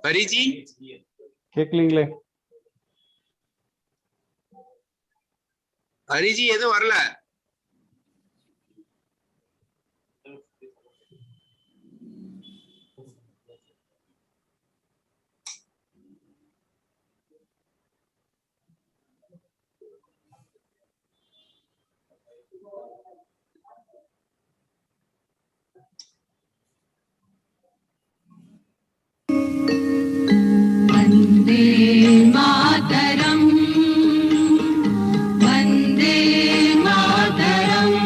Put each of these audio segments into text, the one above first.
ஹரிஜி கேட்கலீங்களே. ஹரிஜி எதுவும் வரல. वन्दे मातरम् वन्दे मातरम्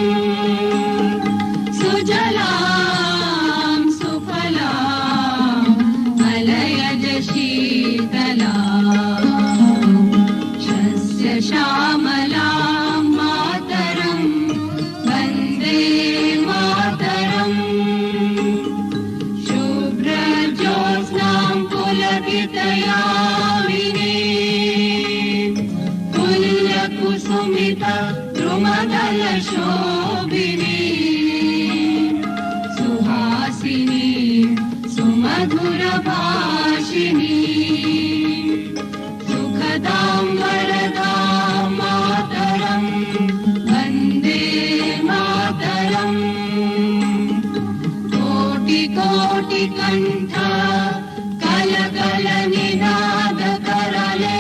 सुजलां सुफलां मलयज शीतलां शस्य श्यामलां मातरं वन्दे मातरम् शुभ्रज्योत्स्नां पुलकितयामिनी कुल्यकुसुमित द्रुमदलशोभिनी सुहासिनी सुमधुरभाषिणी सुखदां वरदां मातरं वन्दे मातरम् कोटि कोटि कंठ कल कल निनाद करले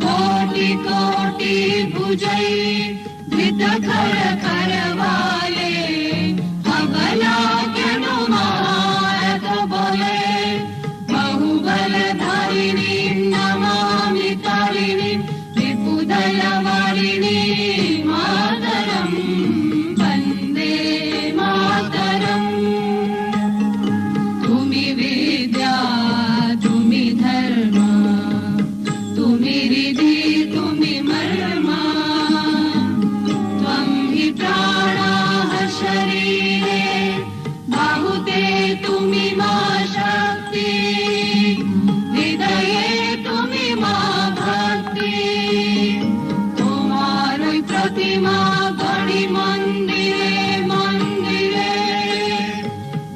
कोटि कोटि भुजै धृत खर खरवाले अबला अनुमानक बोले बहुबलधारिणी नमामि तारिणी विपुदलवारिणी मातरं वन्दे मातरम् तुमि विद्या तुमि धर्म तुमि रिधि तुमि मर्म त्वं हि प्राणाः शरीरे बाहुते तुमि मा शक्ति हृदये तुमि मा भक्ति तुम्हारी प्रतिमा गणि मंदिरे मंदिरे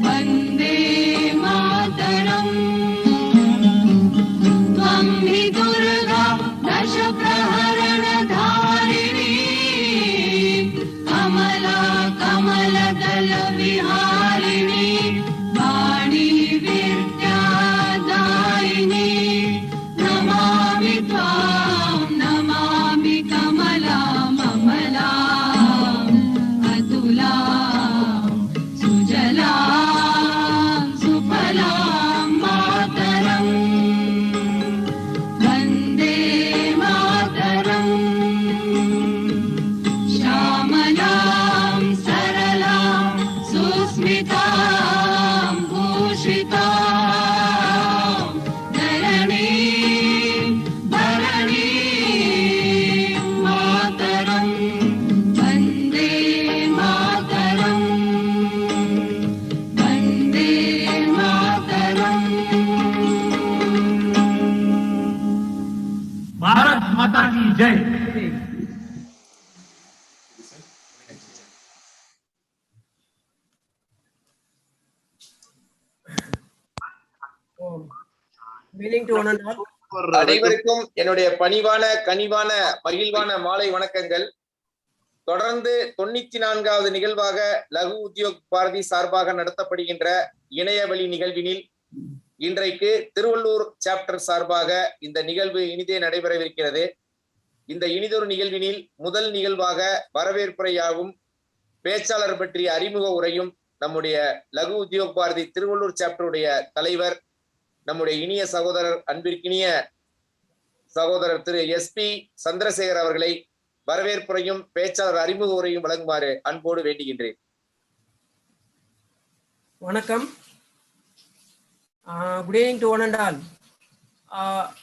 वन्दे मातरम् त्वं हि दुर्गा दश प्रहरण धारिणी कमला कमलदल विहारिणी वाणी विद्यादायिनी नमामि त्वां नमामि कमलां अमलां अतुलां सुजलां सुफलां मातरम् वन्दे मातरम् श्यामलां सरलां सुस्मितां भूषितां धरणीं भरणीं मातरं वन्दे मातरम् वन्दे मातरम् भारत माता की जय। Meaning to one and all. அனைவருக்கும் என்னுடைய பணிவான கனிவான மகிழ்வான மாலை வணக்கங்கள். தொடர்ந்து 94வது நிகழ்வாக லகு உத்யோக் பாரதி சார்பாக நடத்தப்படுகின்ற இணையவழி நிகழ்வினில் இன்றைக்கு திருவள்ளூர் சாப்டர் சார்பாக இந்த நிகழ்வு இனிதே நடைபெறவிருக்கிறது. இந்த இனிதொரு நிகழ்வினில் முதல் நிகழ்வாக வரவேற்புரையாகும் பேச்சாளர் பற்றிய அறிமுக உரையும் நம்முடைய லகு உத்யோக் பாரதி திருவள்ளூர் சாப்டருடைய தலைவர் நம்முடைய இனிய சகோதரர் அன்பிற்கினிய சகோதரர் திரு SP சந்திரசேகர் அவர்களை வரவேற்புரையும் பேச்சாளர் அறிமுக உரையும் வழங்குமாறு அன்போடு வேண்டுகின்றேன். Vanakkam. Good evening to one and all.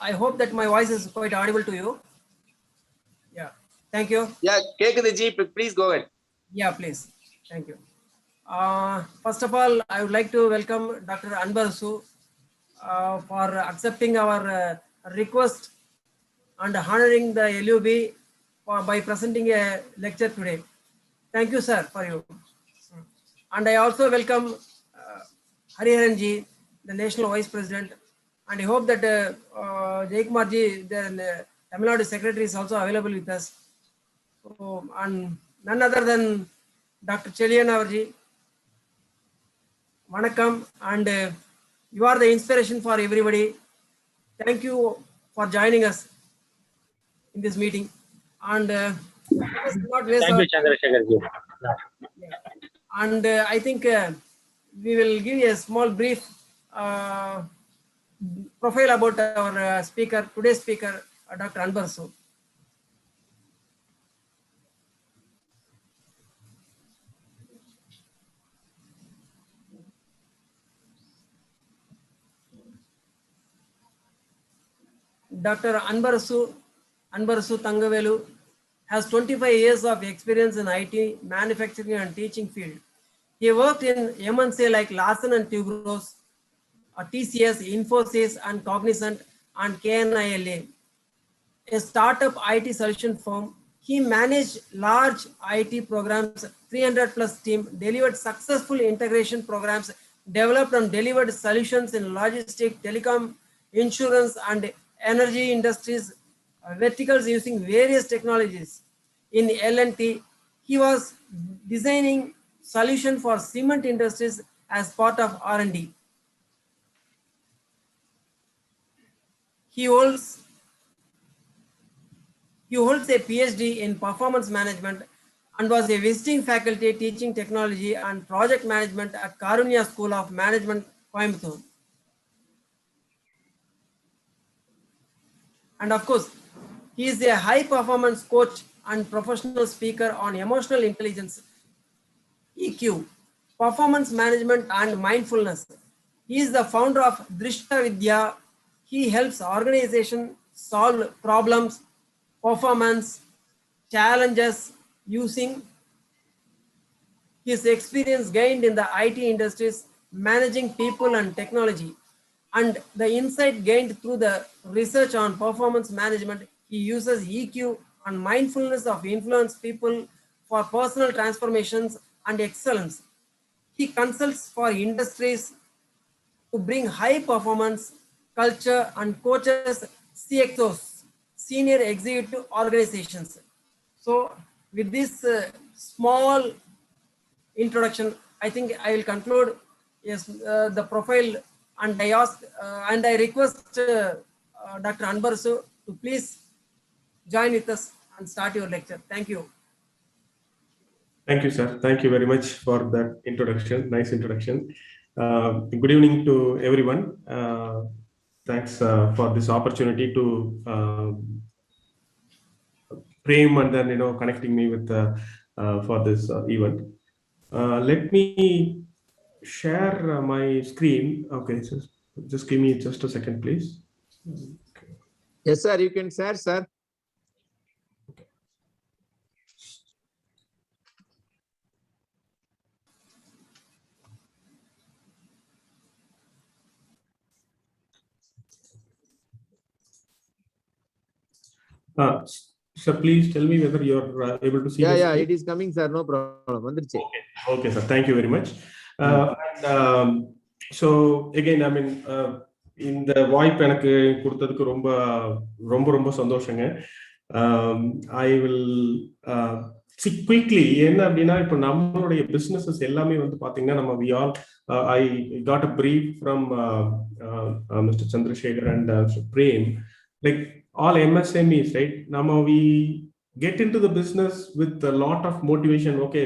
I hope that my voice is quite audible to you. Yeah, thank you. Yeah, கேக்குது G, please go ahead. Yeah, please. Thank you. First of all, I would like to welcome Dr. Anbar Su for accepting our request and honoring the LUB by presenting a lecture today. Thank you, sir, for you. And I also welcome Hariharan ji, the National Vice President. And I hope that Jaikumar ji, the Tamil Nadu Secretary, is also available with us. So, and none other than Dr. Chelian Avarji. Vanakkam, and you are the inspiration for everybody. Thank you for joining us in this meeting. And let us not waste Thank our you, Chandrasekhar ji. And I think we will give you a small brief profile about our speaker, today's speaker, Dr. Anbar Su. Dr. Anbar Su Thangavelu has 25 years of experience in IT, manufacturing and teaching field. He worked in MNC like Larsen and Toubro, TCS, Infosys and Cognizant and KNILA, a startup IT solution firm. He managed large IT programs, 300 plus team, delivered successful integration programs, developed and delivered solutions in logistics, telecom, insurance and energy industries, verticals using various technologies. In L&T, he was designing solution for cement industries as part of R&D. He holds a PhD in performance management and was a visiting faculty teaching technology and project management at Karunya School of Management, Coimbatore. And of course, he is a high performance coach and professional speaker on emotional intelligence, EQ, performance management and mindfulness. He is the founder of Drishta Vidya. He helps organizations solve problems, performance, challenges using his experience gained in the IT industries, managing people and technology, and the insight gained through the research on performance management. He uses EQ and mindfulness of influence people for personal transformations and excellence. He consults for industries to bring high performance culture and coaches CXOs, senior executive organizations. So with this small introduction, I think I will conclude the profile, and I ask and I request Dr. Anbar Su to please join with us and start your lecture. Thank you. Thank you, sir. Thank you very much for that introduction. Nice introduction. Good evening to everyone. Thanks for this opportunity to frame and then connecting me with for this event. Let me share my screen. Okay, so just give me just a second, please. Okay. Yes, sir. You can share, sir. Sir, please tell me whether you're able to see. Yeah, it is coming, sir. No problem. Okay, sir. Thank you very much. So again, I mean, இந்த வாய்ப்பு எனக்கு கொடுத்ததுக்கு ரொம்ப ரொம்ப ரொம்ப சந்தோஷங்க. I will see quickly என்ன அப்படின்னா இப்போ நம்மளுடைய businesses எல்லாமே வந்து பாத்தீங்கன்னா நம்ம we all I got a brief from Mr. Chandrasekhar and Mr. Prem, like all MSMEs, right? Now we get into the business with a lot of motivation. Okay,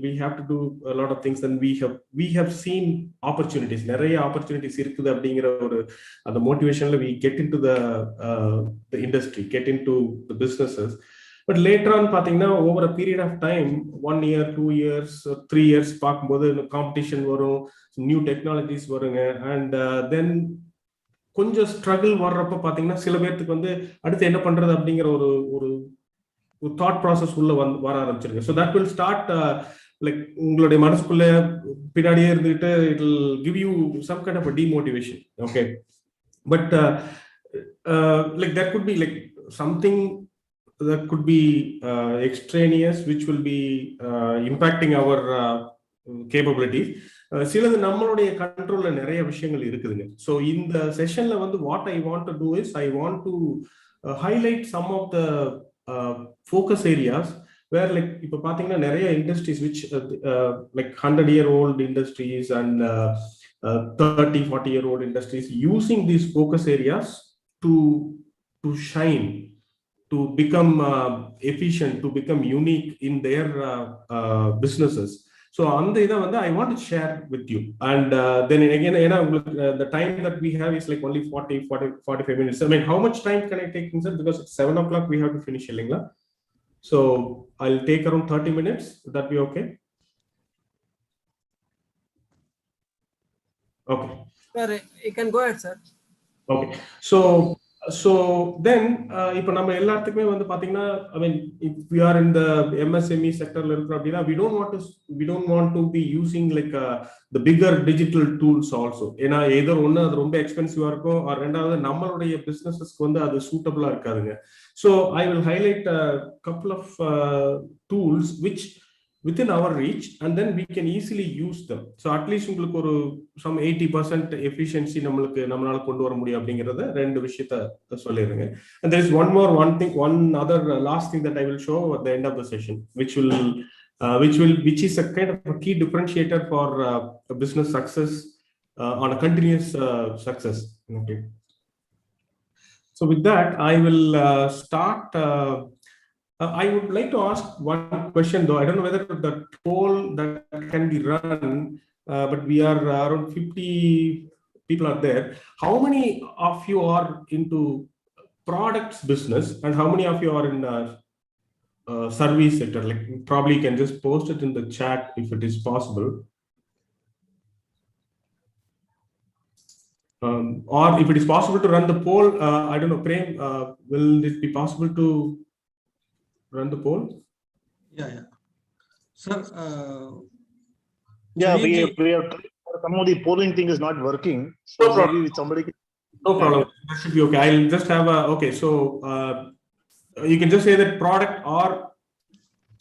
we have to do a lot of things, and we have seen opportunities. நிறைய opportunities இருக்குது அப்படிங்கிற ஒரு அந்த motivationல we get into the industry, get into the businesses. But later on பாத்தீங்கன்னா over a period of time, 1 year, 2 years, 3 years பார்க்கும்போது competition வரும், new technologies வருங்க, and then கொஞ்சம் ஸ்ட்ரகிள் வர்றப்ப பாத்தீங்கன்னா சில பேருக்கு வந்து அடுத்து என்ன பண்றது அப்படிங்கிற ஒரு தாட் ப்ராசஸ் உள்ள வர ஆரம்பிச்சிருக்கு. So that will start like உங்களுடைய மனசுக்குள்ள பின்னாடியே இருந்துட்டு it will give you some kind of demotivation. Okay, but like that could be like something that could be extraneous, which will be impacting our capabilities. சிலது நம்மளுடைய கண்ட்ரோல்ல நிறைய விஷயங்கள் இருக்குதுங்க. ஸோ இந்த செஷன்ல வந்து what I want to do is I want to highlight some of the focus areas where like இப்போ பாத்தீங்கன்னா நிறைய industries which like 100-year-old industries and 30-40-year-old industries using these focus areas to shine, to become efficient, to become unique in their businesses. So on the idha vandu I want to share with you, and then again the time that we have is like only 45 minutes. I mean, how much time can I take, sir? Because it's 7 o'clock we have to finish illingla, so I'll take around 30 minutes. Would that be okay? Okay, Sir, you can go ahead, sir. okay. So then இப்போ நம்ம எல்லாத்துக்குமே வந்து பாத்தீங்கன்னா I mean if we are in the MSME sectorல இருக்கோம் அப்படினா we don't want to be using like the bigger digital tools also. ஏன்னா either ஒன்னு அது ரொம்ப எக்ஸ்பென்சிவா இருக்கும், or ரெண்டாவது நம்மளுடைய பிசினஸஸ்க்கு வந்து அது சூட்டபிளா இருக்காதுங்க. So I will highlight a couple of tools which within our reach, and then we can easily use them. So at least உங்களுக்கு ஒரு some 80% efficiency நம்மளால கொண்டு வர முடியும் அப்படிங்கறத ரெண்டு விஷயத்தை சொல்லிருங்க. And there is one other last thing that I will show at the end of the session, which is a kind of a key differentiator for a business success on a continuous success. Okay. So with that, I will start. I would like to ask one question though. I don't know whether the poll that can be run, but we are around 50 people are there. How many of you are into products business, and how many of you are in service sector? Like probably you can just post it in the chat if it is possible. Or if it is possible to run the poll, I don't know, Prem, will it be possible to run the poll? Yeah. Sir, we are some of the polling thing is not working. So no problem. Maybe somebody can... No problem. That should be okay. I'll just have a okay. So you can just say that product or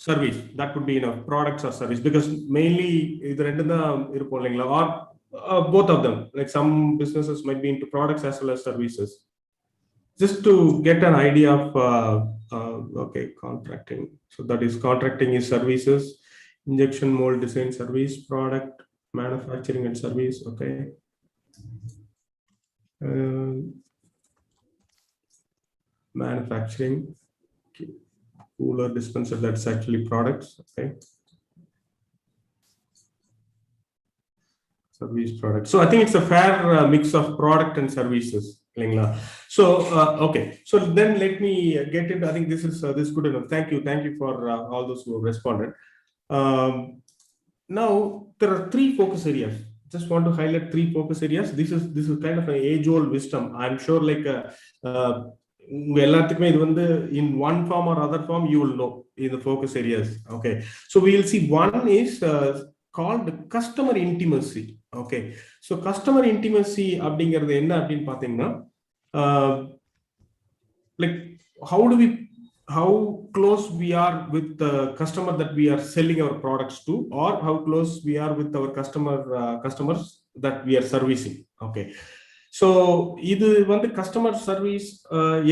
service. That would be enough. Products or service, because mainly either end or both of them. Like some businesses might be into products as well as services. Just to get an idea of okay, contracting. So that is contracting is services, injection mold design service, product manufacturing and service. Okay. Manufacturing, cooler dispenser, that's actually products. Okay. Service products. So I think it's a fair mix of product and services. So okay, so then let me get into, I think this is good enough. Thank you for all those who have responded. Now there are 3 focus areas. Just want to highlight 3 focus areas. This is kind of an age-old wisdom. I'm sure like in one form or other form you will know in the focus areas. Okay, so we will see one is called customer intimacy. Okay, so customer intimacy அப்படிங்கிறது என்ன அப்படின்னு பாத்தீங்கன்னா like how close we are with the customer that we are selling our products to, or how close we are with our customers that we are servicing. Okay, so இது வந்து customer service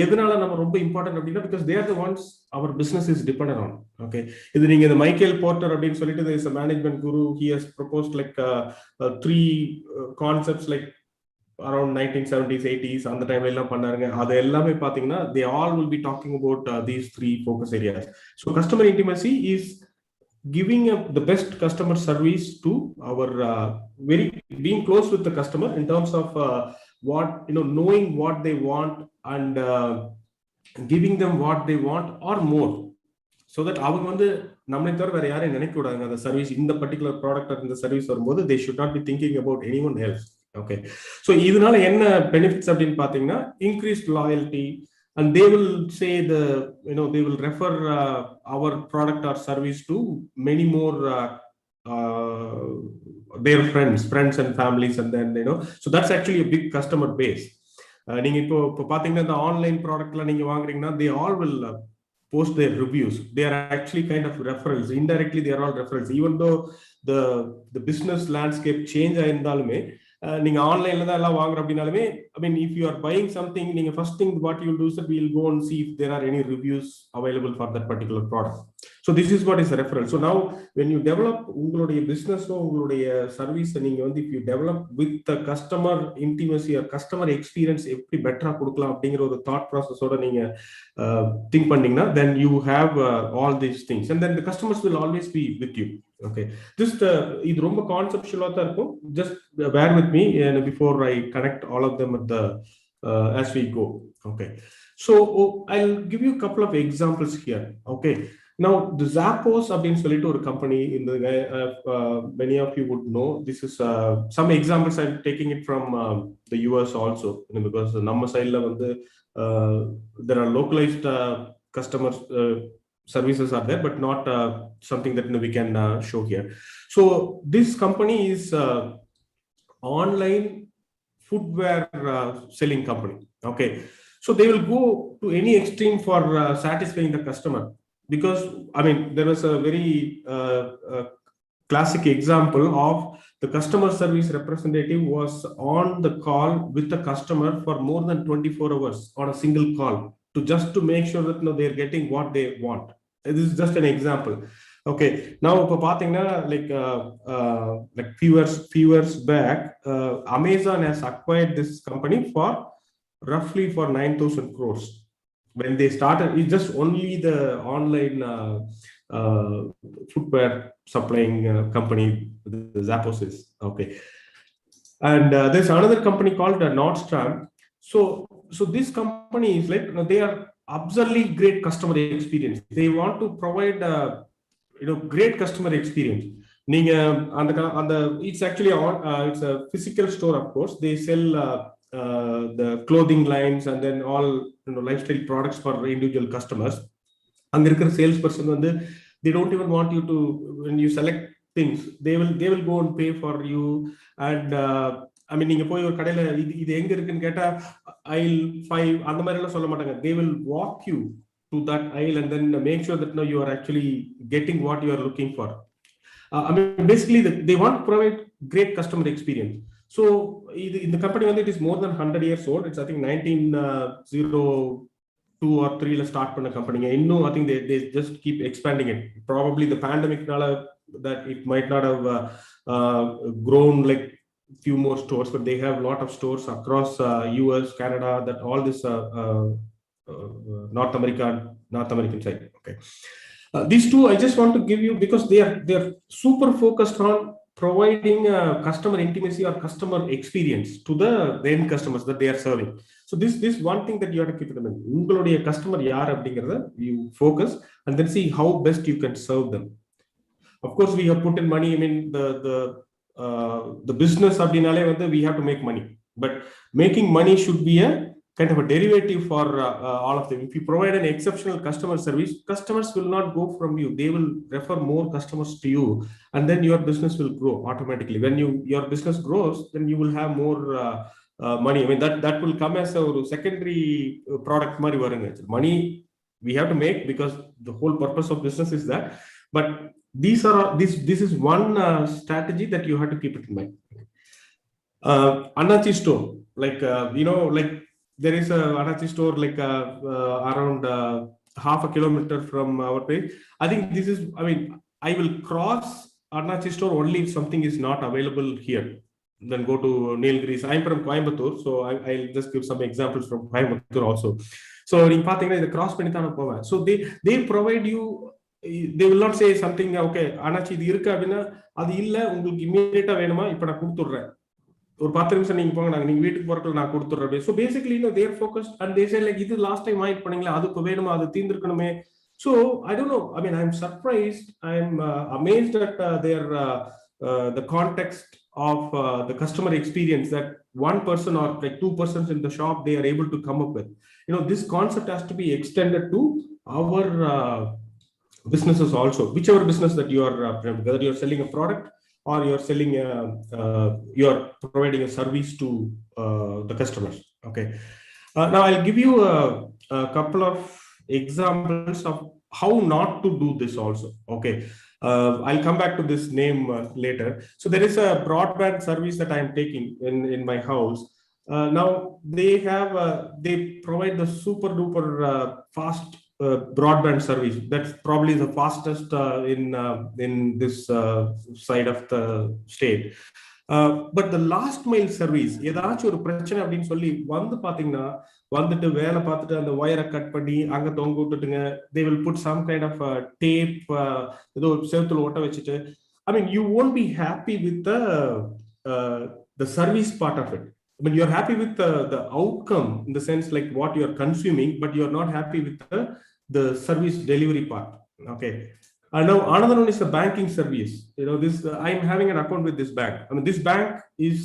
எதனால நம்ம ரொம்ப important அப்படின்னா because they are the ones our business is dependent on. Okay, இது நீங்க இந்த Michael Porter அப்படின்னு சொல்லிட்டு there is a management guru, he has proposed like 3 concepts like around 1970s 80s அந்த டைம்ல எல்லாம் பண்ணாருங்க. அது எல்லாமே பாத்தீங்கன்னா they all will be talking about these 3 focus areas. So customer intimacy is giving the best customer service to our being close with the customer in terms of what knowing what they want and giving them what they want or more, so that அவங்க வந்து நம்மளை தவிர வேற யாரையும் நினைக்க கூடாதுங்க. அந்த service, இந்த பர்டிகுலர் ப்ராடக்ட் இந்த சர்வீஸ் வரும்போது they should not be thinking about anyone else. Okay, so இதனால என்ன benefits அப்படின்னு பாத்தீங்கன்னா increased loyalty, and they will say they will refer our product or service to many more their friends and families, and then so that's actually a big customer base. நீங்க இப்போ பாத்தீங்கன்னா இந்த online ப்ராடக்ட்ல நீங்க வாங்குறீங்கன்னா they all will post their reviews. They are actually kind of referrals. Indirectly they are all referrals, even though the business landscape change ஆயிருந்தாலுமே நீங்க ஆன்லைன்ல தான் எல்லாம் வாங்குற அப்படினாலுமே I mean if you are buying something நீங்க first thing what you will do is that we will go and see if there are any reviews available for that particular product. So this is what is a referral. So now when you develop உங்களுடைய business உங்களுடைய service நீங்க வந்து if you develop with the customer intimacy or customer experience எப்படி பெட்டரா கொடுக்கலாம் அப்படிங்கிற ஒரு thought process ஓட நீங்க think பண்ணீங்கன்னா then you have all these things and then the customers will always be with you. Okay, just இது ரொம்ப கான்செப்சுவலா தான் இருக்கும். Just bear with me before I connect all of them at the as we go. Okay, so I'll give you a couple of examples here. Okay, now the Zappos அப்படினு சொல்லிட்டு ஒரு company in the many of you would know. This is some examples I'm taking it from the US also, because நம்ம சைடுல வந்து there are localized customers services are there, but not something that we can show here. So this company is online footwear selling company. Okay, so they will go to any extreme for satisfying the customer, because I mean there was a very classic example of the customer service representative was on the call with the customer for more than 24 hours on a single call just to make sure that they are getting what they want. This is just an example. Okay, now இப்போ பாத்தீங்கன்னா like few years back Amazon has acquired this company for roughly for 9,000 crores. When they started, it's just only the online footwear supplying company the Zappos is. Okay, and there's another company called Nordstrom. So this company is like they are absolutely great customer experience. They want to provide great customer experience. நீங்க அந்த it's actually it's a physical store, of course. They sell the clothing lines and then all lifestyle products for individual customers. அங்க இருக்கிற sales person வந்து they don't even want you to, when you select things, they will go and pay for you. And I mean நீங்க போய் ஒரு கடையில இது எங்க இருக்குன்னு கேட்டா aisle 5 அந்த மாதிரி எல்லாம் சொல்ல மாட்டாங்க. They will walk you to that aisle and then make sure that you are actually getting what you are looking for. I mean basically they want to provide great customer experience. So in the company it is more than 100 years old. It's I think 1902 or 3 la start panna company. I think they just keep expanding it. Probably the pandemic nala that it might not have grown like few more stores, but they have a lot of stores across US, Canada, that all this North American side. Okay, these two I just want to give you because they are super focused on providing customer intimacy or customer experience to the end customers that they are serving. So this one thing that you have to keep in mind. Ungalodiya customer yaar abdingiradha you focus and then see how best you can serve them. Of course we have put in money. I mean the business abdinale வந்து we have to make money, but making money should be a kind of a derivative for all of them. If you provide an exceptional customer service, customers will not go from you. They will refer more customers to you, and then your business will grow automatically. When your business grows, then you will have more money. I mean that will come as a secondary product mari varunga. Money we have to make because the whole purpose of business is that, but this is one strategy that you have to keep it in mind. Anachi store, like like there is a Anachi store like around half a kilometer from our place. I think this is, I mean I will cross Anachi store only if something is not available here, then go to Nilgiris. I'm from Coimbatore, so I'll just give some examples from Coimbatore also. So நீங்க பாத்தீங்கன்னா இத cross பண்ணி தான் போவேன். So they provide you, they will not say something okay Anachi இது இருக்கு அப்படினா அது இல்ல உங்களுக்கு இமிடியேட்டா வேணுமா இப்ப நான் கொடுத்துறேன் ஒரு 10 நிமிஷம் நீங்க போங்க நீங்க வீட்டுக்கு போறதுக்கு நான் கொடுத்துறேன். So basically they are focused and they say like இது last time வாங்கிட்டு போனீங்களா அது இப்ப வேணுமா அது தீந்திருக்கணுமே. So I don't know, I mean I'm surprised, I'm amazed at their the context of the customer experience that one person or like two persons in the shop they are able to come up with. This concept has to be extended to our businesses also, whichever business that you are whether you are selling a product or you are selling you are providing a service to the customers. Okay, now I'll give you a couple of examples of how not to do this also. Okay, I'll come back to this name later. So there is a broadband service that I am taking in my house. Now they provide the super duper fast broadband service. That's probably the fastest in this side of the state. But the last mile service, ஏதாச்சும் ஒரு பிரச்சனை அப்படின்னு சொல்லி வந்து பாத்தீங்கன்னா வந்துட்டு வேலை பார்த்துட்டு அந்த வயரை கட் பண்ணி அங்க தொங்க விட்டுட்டுங்க, they will put some kind of tape, ஏதோ செவுத்துல ஒட்ட வச்சுட்டு, I mean you won't be happy with the service part of it. I mean you're happy with the outcome in the sense like what you're consuming, but you're not happy with the service delivery part. Okay. Now another one is the banking service. You know, this I'm having an account with this bank. I mean, this bank is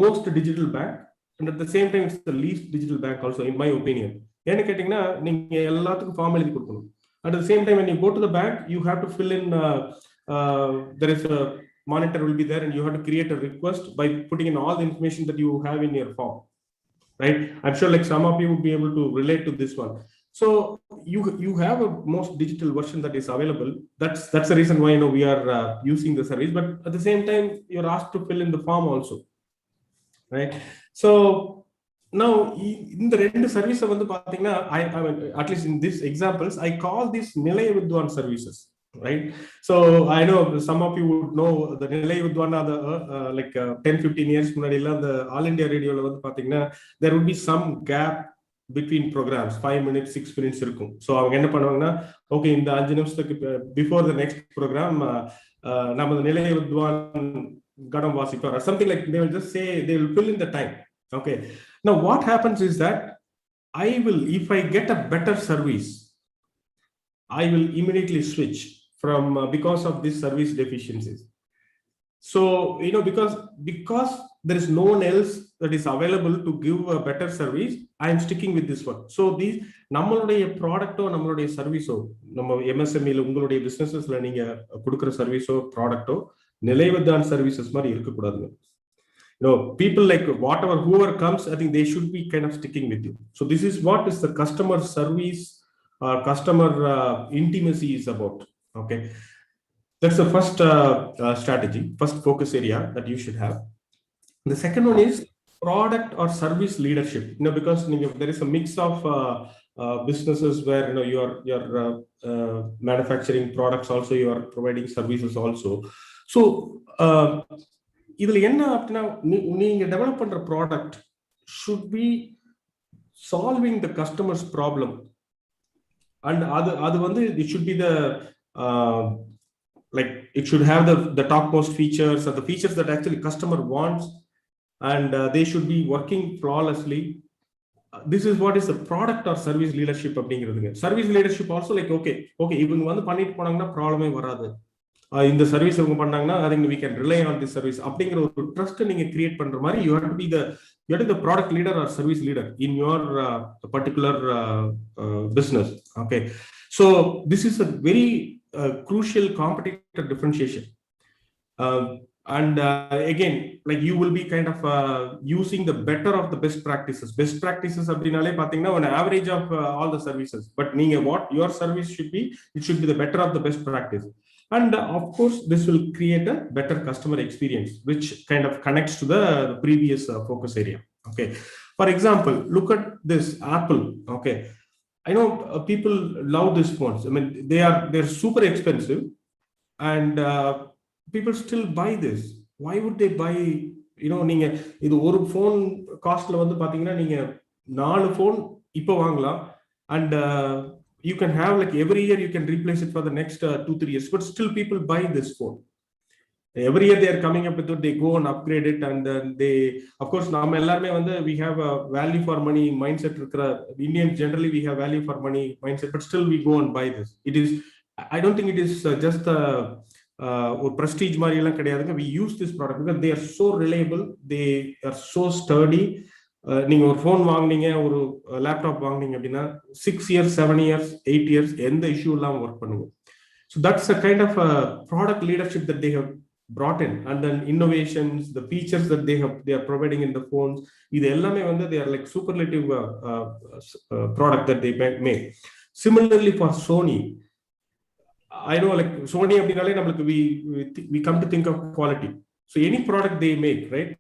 most digital bank, and at the same time, it's the least digital bank also, in my opinion. At the same time, when you go to the bank, you have to fill in. There is a monitor will be there, and you have to create a request by putting in all the information that you have in your form. Right? I'm sure, like some of you would be able to relate to this one. So you have a most digital version that is available. That's the reason why we are using the service. But at the same time, you're asked to fill in the form also, right? So now in the rendu service வந்து பாத்தீங்கன்னா, I at least in these examples, I call these Nilaya Vidwan services, right? So I know some of you would know the Nilaya Vidwan like 10-15 years முன்னாடில the All India Radio ல வந்து பாத்தீங்கன்னா, there would be some gap between programs, 5 minutes, 6 minutes இருக்கும். So அவங்க என்ன பண்ணுவாங்கன்னா, okay இந்த 5 நிமிஷத்துக்கு before the next program நம்ம நிலைய வித்வான் கடம் வாசிப்பார் or something like, they will just say, they will fill in the time. Okay. Now what happens is that if I get a better service, I will immediately switch from because of this service deficiencies. So because there is no one else that is available to give a better service, I am sticking with this one. So these நம்மளுடைய ப்ராடக்ட்டோ நம்மளுடைய சர்வீஸோ, நம்ம MSME ல உங்களுடைய பிசினஸஸ்ல நீங்க கொடுக்கிற சர்வீஸோ ப்ராடக்ட்டோ நிலைவத்தான் services மாதிரி இருக்க கூடாதுங்க. People like whoever comes, I think they should be kind of sticking with you. So this is what is the customer service or customer intimacy is about. Okay, that's the first strategy, first focus area that you should have. The second one is product or service leadership. Because there is a mix of businesses where you're manufacturing products also, you are providing services also. So இதுல என்ன அப்படின்னா, நீங்க develop பண்ற product should be solving the customer's problem, and அது வந்து it should be the like it should have the topmost features or the features that actually customer wants, and they should be working flawlessly. This is what is the product or service leadership அப்படிங்கிறதுங்க. Service leadership also like okay இவங்க வந்து பண்ணிட்டு போனாங்கன்னா ப்ராப்ளமே வராது, இந்த service இவங்க பண்ணாங்கன்னா I think we can rely on this service அப்படிங்கிற ஒரு ட்ரஸ்ட் நீங்க கிரியேட் பண்ற மாதிரி you have to be the product leader or service leader in your particular business. Okay, so this is a very crucial competitor differentiation. And again, like you will be kind of using the better of the best practices அப்படினாலே பாத்தீங்கன்னா an average of all the services, but நீங்க what your service should be, it should be the better of the best practice. And of course this will create a better customer experience, which kind of connects to the previous focus area. Okay, for example, look at this Apple. Okay, I know people love these phones. I mean they're super expensive, and people still buy this. Why would they buy? நீங்க இது ஒரு phone காஸ்ட்ல வந்து பாத்தீங்கன்னா நீங்க 4 phone இப்போ வாங்கலாம், and you can have like every year you can replace it for the next 2-3 years, but still people buy this phone. Every year they are coming up with it, they go and upgrade it, and they, of course நாம எல்லாரும் வந்து we have a value for money mindset இருக்கிற Indians, generally we have value for money mindset, but still we go and buy this. It is, I don't think it is just ஒரு prestige மாதிரி எல்லாம் கிடையாதுங்க. We use this product because they are so reliable, they are so sturdy. நீங்க ஒரு phone வாங்குனீங்க, ஒரு laptop வாங்குனீங்க அப்படின்னா 6 years 7 years 8 years எந்த இஷ்யூ இல்லாம ஒர்க் பண்ணுங்க. So that's a kind of product leadership that they have brought in, and then innovations, the features that they are providing in the phones, இது எல்லாமே வந்து they are like superlative product that they make. Similarly for Sony, I know like Sony அப்படினாலே நமக்கு we come to think of quality. So any product they make, right?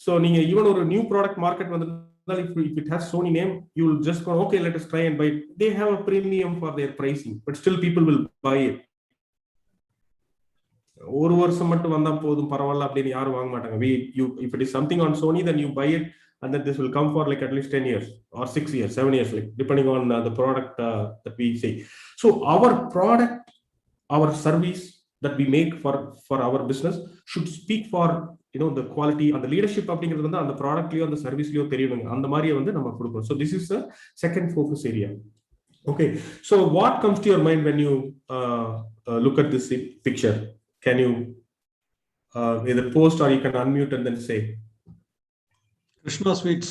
So நீங்க even ஒரு new product market வந்தா if it has Sony name, you will just go, okay, let us try and buy it. They have a premium for their pricing, but still people will buy it. ஒரு வருஷம் மட்டும் வந்தா போதும் பரவாயில்ல அப்படின்னு யாரும் வாங்க மாட்டாங்க. If it is something on Sony, then you buy it and then this will come for like at least 10 years or 6 years, 7 years, like depending on the product that we say. So our product, our service that we make for our business should speak for, you know, the quality and the leadership அப்படிங்கிறது வந்து அந்த ப்ராடக்ட்லயோ அந்த சர்வீஸ்லயோ தெரியணுங்க. அந்த மாதிரியே வந்து நம்ம கொடுப்போம். So this is the second focus area. Okay, so what comes to your mind when you look at this picture? Can you either post or you can unmute and then say? Krishna Sweets.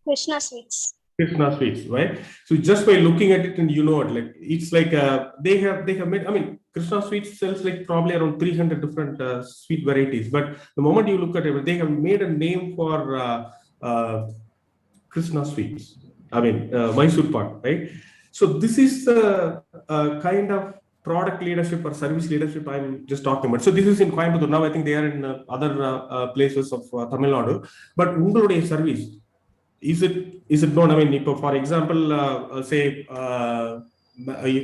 Krishna Sweets. Krishna Sweets, right? So just by looking at it and you know it, like it's like they have made. I mean, Krishna Sweets sells like probably around 300 different sweet varieties. But the moment you look at it, they have made a name for Krishna Sweets. I mean, Mysore Pak, right? So this is the kind of product leadership or service leadership I'm just talking about. So this is in Coimbatore. Now I think they are in other places of Tamil Nadu. But ungaludaiya service, is it known? I mean, for example, say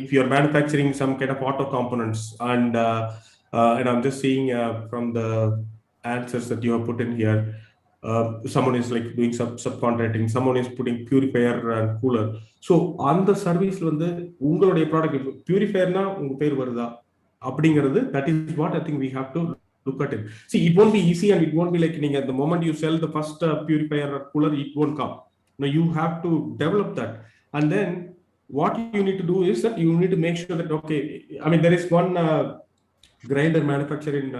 if you're manufacturing some kind of auto components and I'm just seeing from the answers that you have put in here, someone is like doing subcontracting, someone is putting purifier and cooler. So on the service வந்து உங்களுடைய product பியூரிஃபையர்னா உங்க பேர் வருதா அப்படிங்கிறது, that is what I think we have to look at it. See, it won't be easy and it won't be like நீங்க the moment you sell the first purifier or cooler, it won't come. No, you have to develop that, and then what you need to do is that you need to make sure that, okay, I mean there is one grinder manufacturer in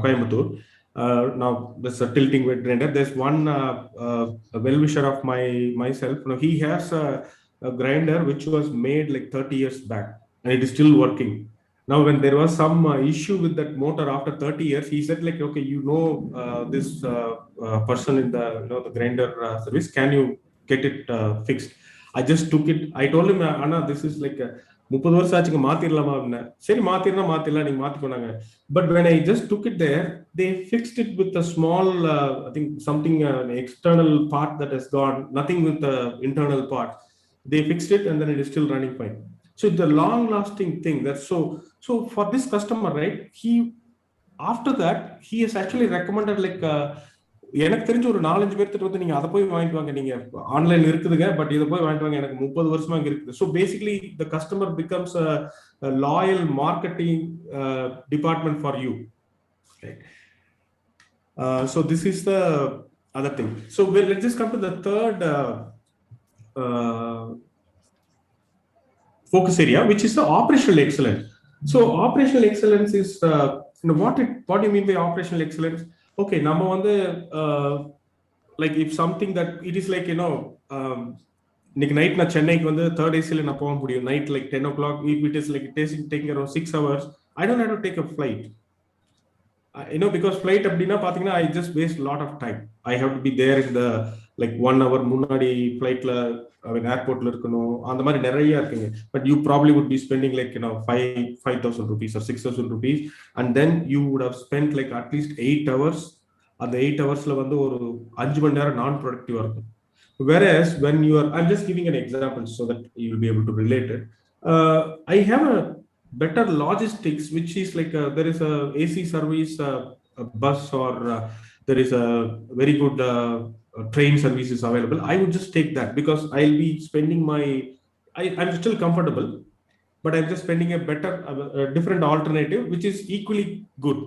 Coimbatore. Now there's a tilting weight grinder. There's one well-wisher of myself. Now he has a grinder which was made like 30 years back and it is still working. Now when there was some issue with that motor after 30 years, he said like, okay, you know, this person in the, you know, the grinder service, can you get it fixed? I just took it. I told him, Anna, this is like 30 வருஷம் ஆச்சுங்க, மாத்திரலாமா அப்படின்னா. சரி மாத்திரலாம் மாத்திரலாம், நீங்க மாத்திக்கோனாங்க. But when I just took it there, they fixed it with a small I think something external part that has gone, nothing with the internal part. They fixed it and then it is still running fine. So it's a long lasting thing. That's so for this customer, right, he after that he has actually recommended like எனக்கு தெரிஞ்ச ஒரு 4-5 பேர்கிட்ட வந்து நீங்க அதை போய் வாங்கிட்டு வாங்க, நீங்க ஆன்லைன்ல இருக்குதுங்க, பட் இதை போய் வாங்கிட்டு வாங்க, எனக்கு 30 வருஷமா இங்க இருக்குது. So basically the customer becomes a loyal marketing department for you, right? So this is the other thing. So let's just come to the third focus area, which is the operational excellence. So operational excellence is what do you mean by operational excellence? Okay, நம்ம வந்து like if something that it is like, you know, இன்னைக்கு night நான் சென்னைக்கு வந்து 3rd ACல நான் போக முடியும், night like 10 o'clock. If it is like taking around 6 hours, I don't have to take a flight, you know, because flight அப்படின்னா பாத்தீங்கன்னா I just waste a lot of time. I have to be there in the like 1 hour முன்னாடி flightல ஏர்போர்ட்ல இருக்கணும், அந்த மாதிரி நிறைய இருக்குங்க. But you probably would be spending like, you know, 5,000 rupees or 6,000 rupees, and then you would have spent like at least 8 hours. அந்த 8 ஹவர்ஸ்ல வந்து ஒரு 5 மணி நேரம் நான் ப்ரொடக்டிவா இருக்கும். Whereas when you are, I'm just giving an example so that you will be able to relate it. I have a better logistics, which is like there is a AC service, a bus, or there is a very good train services available. I would just take that because I'll be spending I'm still comfortable, but I'm just spending a better, a different alternative, which is equally good.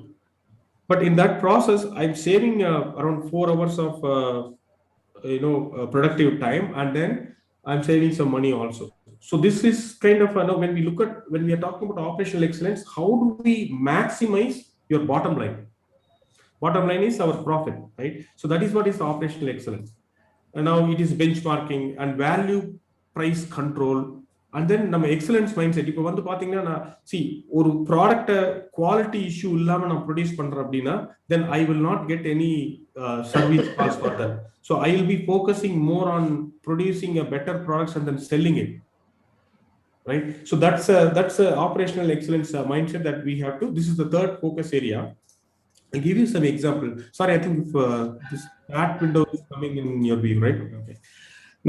But in that process, I'm saving around 4 hours of productive time, and then I'm saving some money also. So this is kind of when we are talking about operational excellence, how do we maximize your bottom line? Bottom line is our profit, right? So that is what is operational excellence. And now it is benchmarking and value price control, and then நம்ம excellence mind set. இப்போ வந்து பாத்தீங்கன்னா நான் ஒரு product quality issue இல்லாம நான் produce பண்றேன் அப்படின்னா, then I will not get any service calls for that. So I will be focusing more on producing a better products and then selling it. right? So that's a operational excellence mindset that we have to. This is the third focus area. I'll give you some example. Sorry, I think if, this chat window is coming in your view, right? Okay.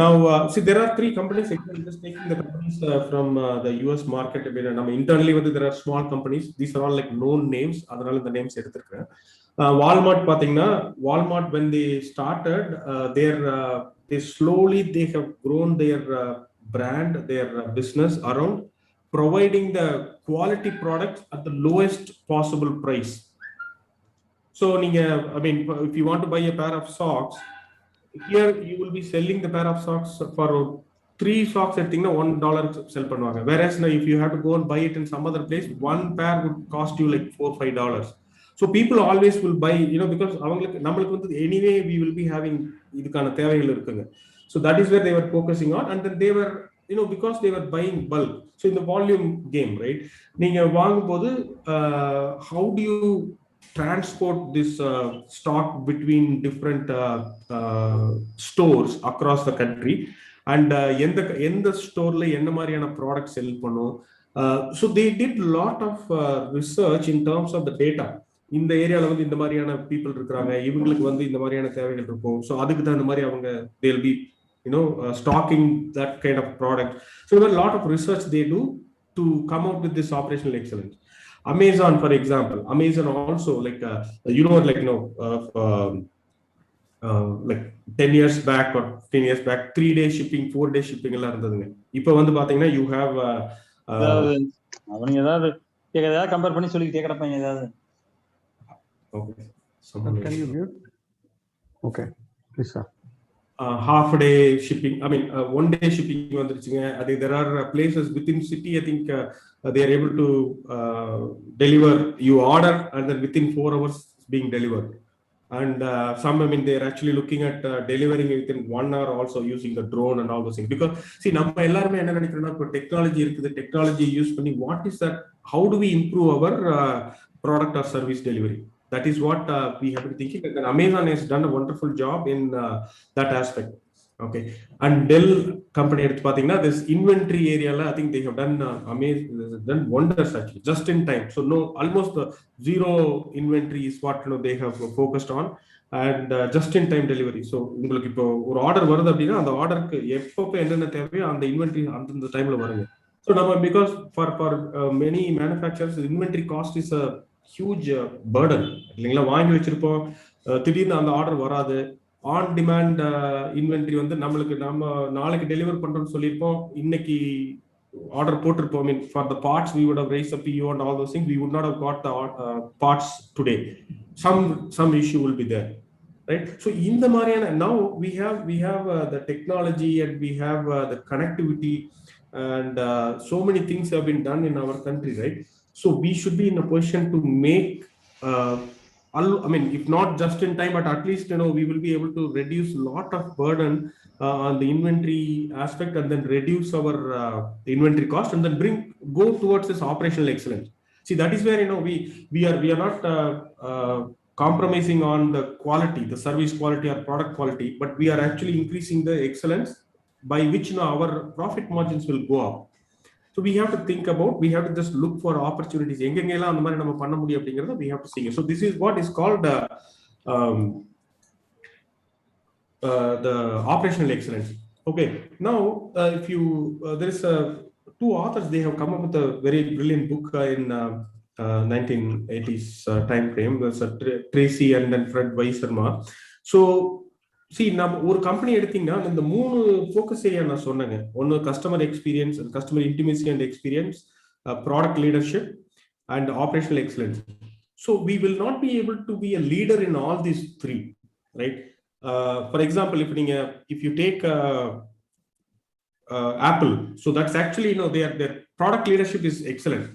Now, see, there are three companies. I'm just taking the companies from the US market. Internally, there are small companies. These are all like known names. Other the names. Walmart, Walmart, when they started, they slowly have grown their brand, their business around providing the quality products at the lowest possible price. So, I mean, if you want to buy a pair of socks, here you will be selling the pair of socks for 3 socks at $1 sell பண்ணுவாங்க. Whereas now if you have to go and buy it in some other place, one pair would cost you like $4-5. So people always will buy, because anyway we will be having இதுக்கான தேவைகள் இருக்குங்க. So that is where they were focusing on, and then they were, because they were buying bulk. So in the volume game, right? நீங்க வாங்கும்போது how do you transport this stock between different stores across the country, and எந்த ஸ்டோர்ல என்ன மாதிரியான product செல் பண்ணும். So they did lot of research in terms of the data. இந்த ஏரியால இந்த மாதிரியான people இருக்காங்க, இவங்களுக்கு இந்த மாதிரியான தேவைகள் இருக்கும். So அதுக்கு தான் இந்த மாதிரி அவங்க they'll be stocking that kind of product. So there are a lot of research they do to come out with this operational excellence. Amazon, for example, Amazon also like like 10 years back or 15 years back, 3-day shipping, 4-day shipping எல்லாம் இருந்ததுங்க. இப்போ பாத்தீங்கன்னா you have அவங்க ஏதாவது compare பண்ணி சொல்லி கேக்குறப்பங்க ஏதாவது. Okay, can you mute? Okay, please sir. Half-day shipping, I mean 1-day shipping வந்துருச்சுங்க. There are places within city, I think they are able to deliver, you order and then within 4 hours being delivered. And some, I mean, they are actually looking at delivering it within 1 hour, also using the drone and all those things. Because see, நம்ம எல்லாரும் என்ன நினைக்கிறோம்னா, இப்போ technology இருக்குது, technology use பண்ணி what is that, how do we improve our product or service delivery? That is what we have been thinking, and Amazon has done a wonderful job in that aspect. Okay, and Dell company, this inventory area, I think they have done done wonders actually, just in time. So no, almost zero inventory is what they have focused on, and just in time delivery. So உங்களுக்கு இப்போ ஒரு order வருது அப்படின்னா அந்த ஆர்டருக்கு எப்பப்போ என்னென்ன தேவையோ அந்த இன்வென்ட்ரி அந்த டைம்ல வருங்க. So நம்ம because for many manufacturers inventory cost is a huge burden. இல்லைங்களா, வாங்கி வச்சிருப்போம், திடீர்னு அந்த ஆர்டர் வராது. ஆன் டிமாண்ட் இன்வென்ட்ரி நம்மளுக்கு நம்ம நாளைக்கு டெலிவர் பண்றோம்னு சொல்லியிருப்போம், இன்னைக்கு ஆர்டர் போட்டிருப்போம். I mean, for the parts we would have raised a PO and all those things, we would not have got the parts today. Some issue will be there, right? So in the Mariana, now we have the technology, and we have the connectivity, and so many things have been done in our country, right? So we should be in a position to make I mean, if not just in time, but at least we will be able to reduce a lot of burden on the inventory aspect, and then reduce our inventory cost, and then go towards this operational excellence. See, that is where we are not compromising on the quality, the service quality or product quality, but we are actually increasing the excellence, by which our profit margins will go up. So we have to think about, we have to just look for opportunities. எங்கெங்கெல்லாம் அந்த மாதிரி நம்ம பண்ண முடியும் அப்படிங்கறத we have to see. So this is what is called the operational excellence. Okay, now if you there is 2 authors, they have come up with a very brilliant book in 1980s time frame. There's Tracy and then Fred Weisserma. So see, நம்ம ஒரு company எடுத்தீங்கன்னா இந்த 3 focus area நான் சொன்னேங்க. ஒன்னு customer experience, customer intimacy and experience, product leadership, and operational excellence. So we will not be able to be a leader in all these 3, right? For example, if you take Apple, so that's actually their product leadership is excellent,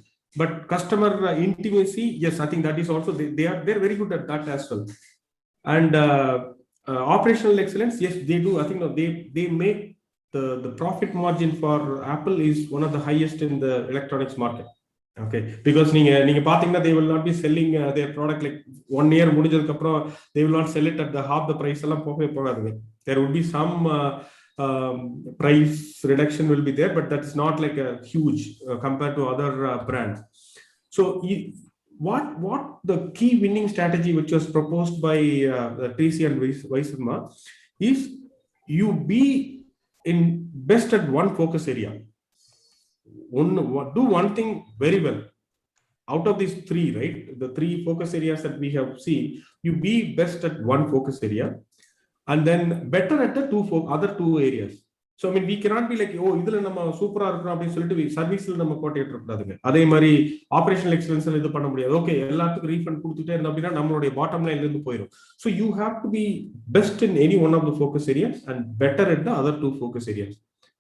but customer intimacy, yes, I think that is also they're very good at that as well. And operational excellence, yes, they do. I think they make the profit margin for Apple is one of the highest in the electronics market. Okay, because நீங்க பாத்தீங்கன்னா they will not be selling their product like 1 year முடிஞ்சதுக்கு அப்புறம் they will not sell it at the half the price எல்லாம் போகவே போகாதுங்க. There would be some price reduction will be there, but that's not like a huge compared to other brands. So what the key winning strategy which was proposed by TC and Vaisarma is you be in best at one focus area. Do one thing very well. Out of these three, right? The three focus areas that we have seen, you be best at one focus area and then better at the other two areas. So I mean, we cannot be like, oh, idhula nama super irukrom appdi solittu service la nama kote etradadunga. Adhe mari operational expense la idu panna mudiyadhu. Okay, elladhukku refund kuduthite irundha appadina nammaloda bottom line la irundhu poirum. So you have to be best in any one of the focus areas and better at the other two focus areas.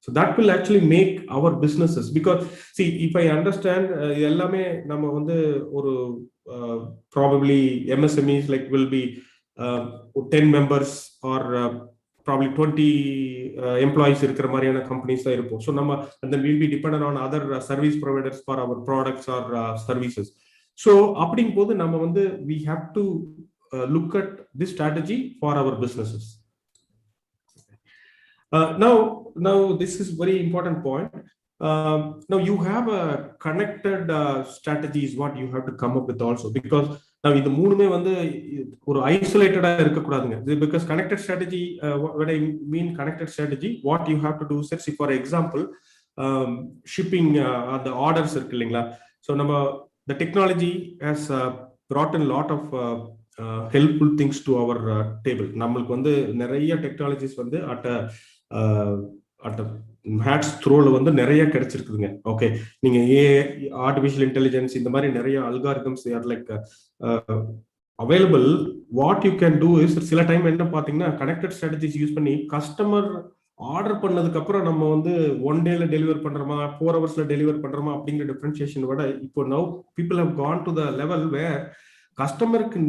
So that will actually make our businesses, because see, if I understand ellame nama vandu oru probably MSMEs like will be 10 members or probably 20 employees இருக்கிற மாதிரியான companies தான் இருப்போம். So நம்ம and then we'll be dependent on other service providers for our products or services. So அப்படிங்கும் போது நம்ம வந்து we have to look at this strategy for our businesses. Now this is very important point. Now you have a connected strategy is what you have to come up with also, because now இந்த மூணுமே வந்து ஒரு ஐசோலேட்டடா இருக்க கூடாதுங்க. Because connected strategy, what I mean connected strategy, what you have to do is, for example, shipping the orders இருக்கு இல்லைங்களா. So நம்ம the technology has brought in a lot of helpful things to our table. நம்மளுக்கு வந்து நிறைய technologies வந்து at a hats த்ரோல வந்து நிறைய கிடைச்சிருக்குதுங்க. ஓகே, நீங்க ஆர்டிஃபிஷியல் இன்டெலிஜென்ஸ் இந்த மாதிரி நிறைய algorithms are like available. What you can do is, சில டைம் என்ன பாத்தீங்கன்னா கனெக்டட் ஸ்ட்ராட்டஜிஸ் யூஸ் பண்ணி கஸ்டமர் ஆர்டர் பண்ணதுக்கு அப்புறம் நம்ம வந்து 1 டேல டெலிவர் பண்றோமா 4 ஹவர்ஸ்ல டெலிவர் பண்றோமா அப்படிங்கிற டிஃபரன்சியேஷன் விட இப்போ now people have gone to the level where கஸ்டமருக்கு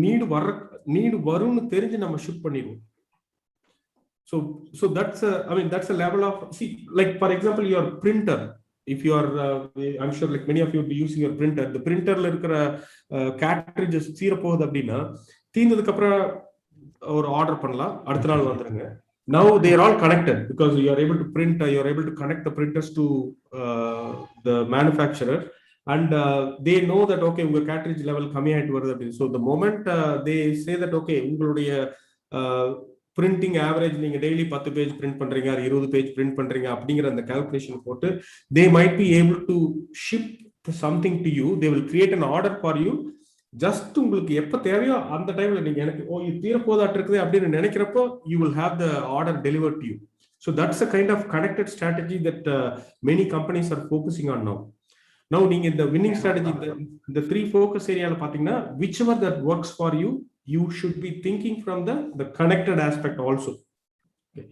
நீடு வரும்னு தெரிஞ்சு நம்ம ஷிப் பண்ணிடுவோம். So that's a level of, see, like for example your printer, if you are I'm sure like many of you will be using your printer, the printer la irukra cartridges சீர போகுது அப்படின்னா தீந்ததுக்கு அப்புறம் ஒரு order பண்ணலாம், அடுத்த நாள் வந்துருங்க. Now they are all connected because you are able to print, you are able to connect the printers to the manufacturer and they know that okay unga cartridge level கம்மி ஆயிட்டு வருது அப்படி. So the moment they say that okay உங்களுடைய printing average நீங்க daily 10 page print பண்றீங்க 20 page print பண்றீங்க அப்படிங்கிற அந்த கால்குலேஷன் போட்டு they might be able to ship something to you, they will create an order for you. Just உங்களுக்கு எப்ப தேவையோ அந்த டைம்ல நீங்க எனக்கு ஓ இது தீர போதாட்டு இருக்குது அப்படின்னு நினைக்கிறப்போ you will have the order delivered to you. So that's a kind of connected strategy that many companies are focusing on now. Now நீங்க இந்த winning strategy இந்த 3 focus ஏரியால பாத்தீங்கன்னா whichever that works for you, you should be thinking from the connected aspect also. Okay.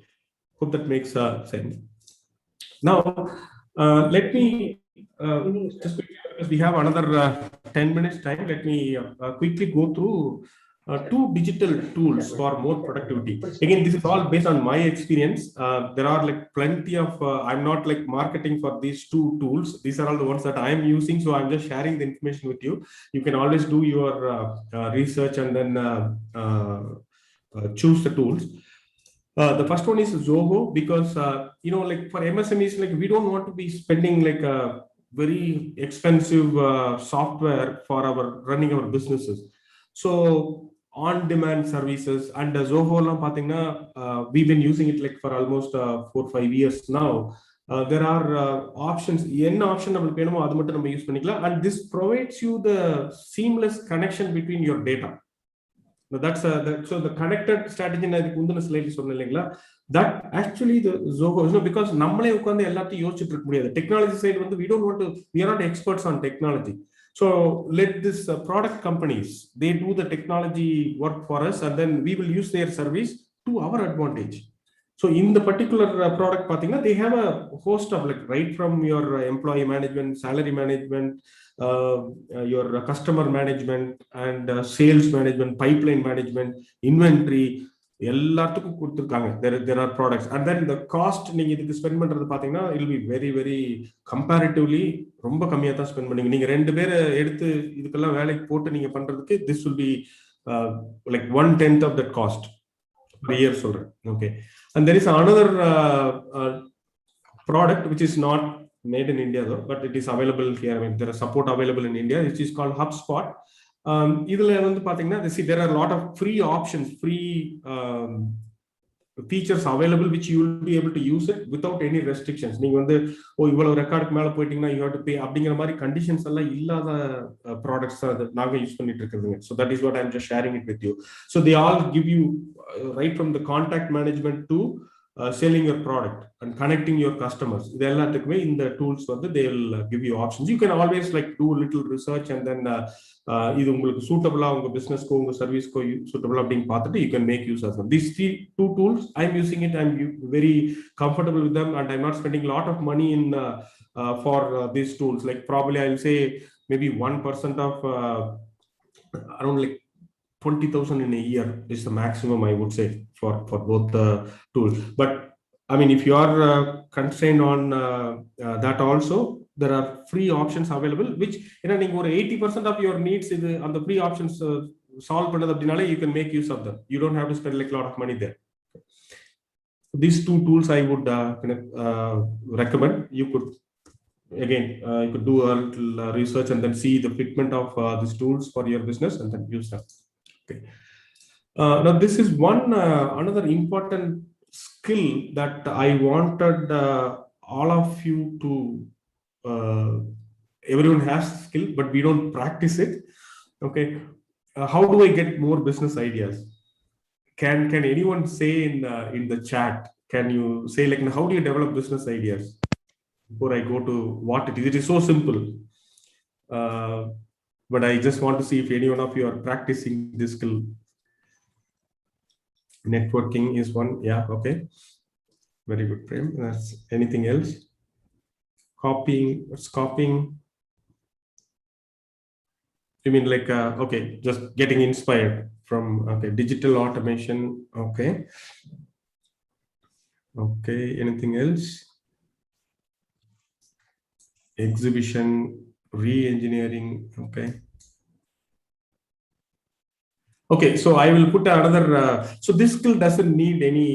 Hope that makes sense. Now let me just quickly, because we have another 10 minutes time, let me quickly go through 2 digital tools for more productivity. Again, this is all based on my experience. There are like plenty of I'm not like marketing for these 2 tools. These are all the ones that I am using, so I'm just sharing the information with you. You can always do your research and then choose the tools. The first one is Zoho, because like for MSMEs, like we don't want to be spending like a very expensive software for our running our businesses. So on-demand services and Zoho லாம் பாத்தீங்கன்னா we've been using it like for almost 4-5 years now. There are options, என்ன option நமக்கு வேணுமோ அது மட்டும் நம்ம use பண்ணிக்கலாம், and this provides you the seamless connection between your data. Now that's so the connected strategy நான் இதுக்கு முந்தின ஸ்லைட்ல சொன்னேன் இல்லைங்களா, that actually the Zoho, because நம்மளே உட்கார்ந்து எல்லாத்தையும் யோசிச்சுட்டு இருக்க முடியாது. டெக்னாலஜி சைடு வந்து we are not experts on technology. So let this product companies, they do the technology work for us and then we will use their service to our advantage. So in the particular product pathina, they have a host of like right from your employee management, salary management, your customer management and sales management, pipeline management, inventory, எல்லாத்துக்கும் கொடுத்துருக்காங்க. there are products and then the cost நீங்க இதுக்கு spend பண்றது பாத்தீங்கன்னா it will be very very comparatively ரொம்ப கம்மியா தான் spend பண்ணுவீங்க. நீங்க 2 பேரை எடுத்து இதுக்கெல்லாம் வேலைக்கு போட்டு நீங்க பண்றதுக்கு this will be like 1/10 of that cost. per year சொல்றேன். Okay, and there is another product which is not made in India though, but it is available here. I mean, there is support available in India, which is called HubSpot. இதுல வந்து பாத்தீங்கன்னா there are a lot of free options, free features available which you will be able to use it without any restrictions. நீங்க வந்து இவ்வளவு ரெக்கார்டுக்கு மேல போயிட்டீங்கன்னா you have to pay அப்படிங்கிற மாதிரி கண்டிஷன்ஸ் எல்லாம் இல்லாத ப்ராடக்ட்ஸ் நாங்க யூஸ் பண்ணிட்டு இருக்குதுங்க. So that is what I'm just sharing it with you. So they all give you right from the contact management to selling your product and connecting your customers. இது எல்லாத்துக்குமே இந்த tools வந்து they will give you options. You can always like do a little research and then இது உங்களுக்கு சூட்டபிளா உங்க பிசினஸ்க்கோ உங்க சர்வீஸ்க்கோ சூட்டபிளா அப்படின்னு பார்த்துட்டு you can make use of them. These two tools I'm using it, I'm very comfortable with them, and I'm not spending a lot of money in for these tools. Like probably I'll say maybe 1% of around like 20,000 in a year is the maximum I would say for both the tools. But I mean, if you are constrained on that also, there are free options available which நீங்க ஒரு 80% of your needs இது அந்த free options solve பண்ணது அப்படினாலே you can make use of them. You don't have to spend like a lot of money there. These two tools I would recommend. You could again you could do a little research and then see the fitment of these tools for your business and then use them. Okay. Now this is one another important skill that I wanted all of you to everyone has skill but we don't practice it. Okay, how do I get more business ideas? Can anyone say in the chat, can you say like how do you develop business ideas? Before I go to what it is so simple, but I just want to see if any one of you are practicing this skill. Networking is one. Yeah, okay, very good, Prem. That's anything else? Copying. You mean like okay, just getting inspired from digital automation. Okay, anything else? Exhibition, re-engineering. Okay, so I will put another so this skill doesn't need any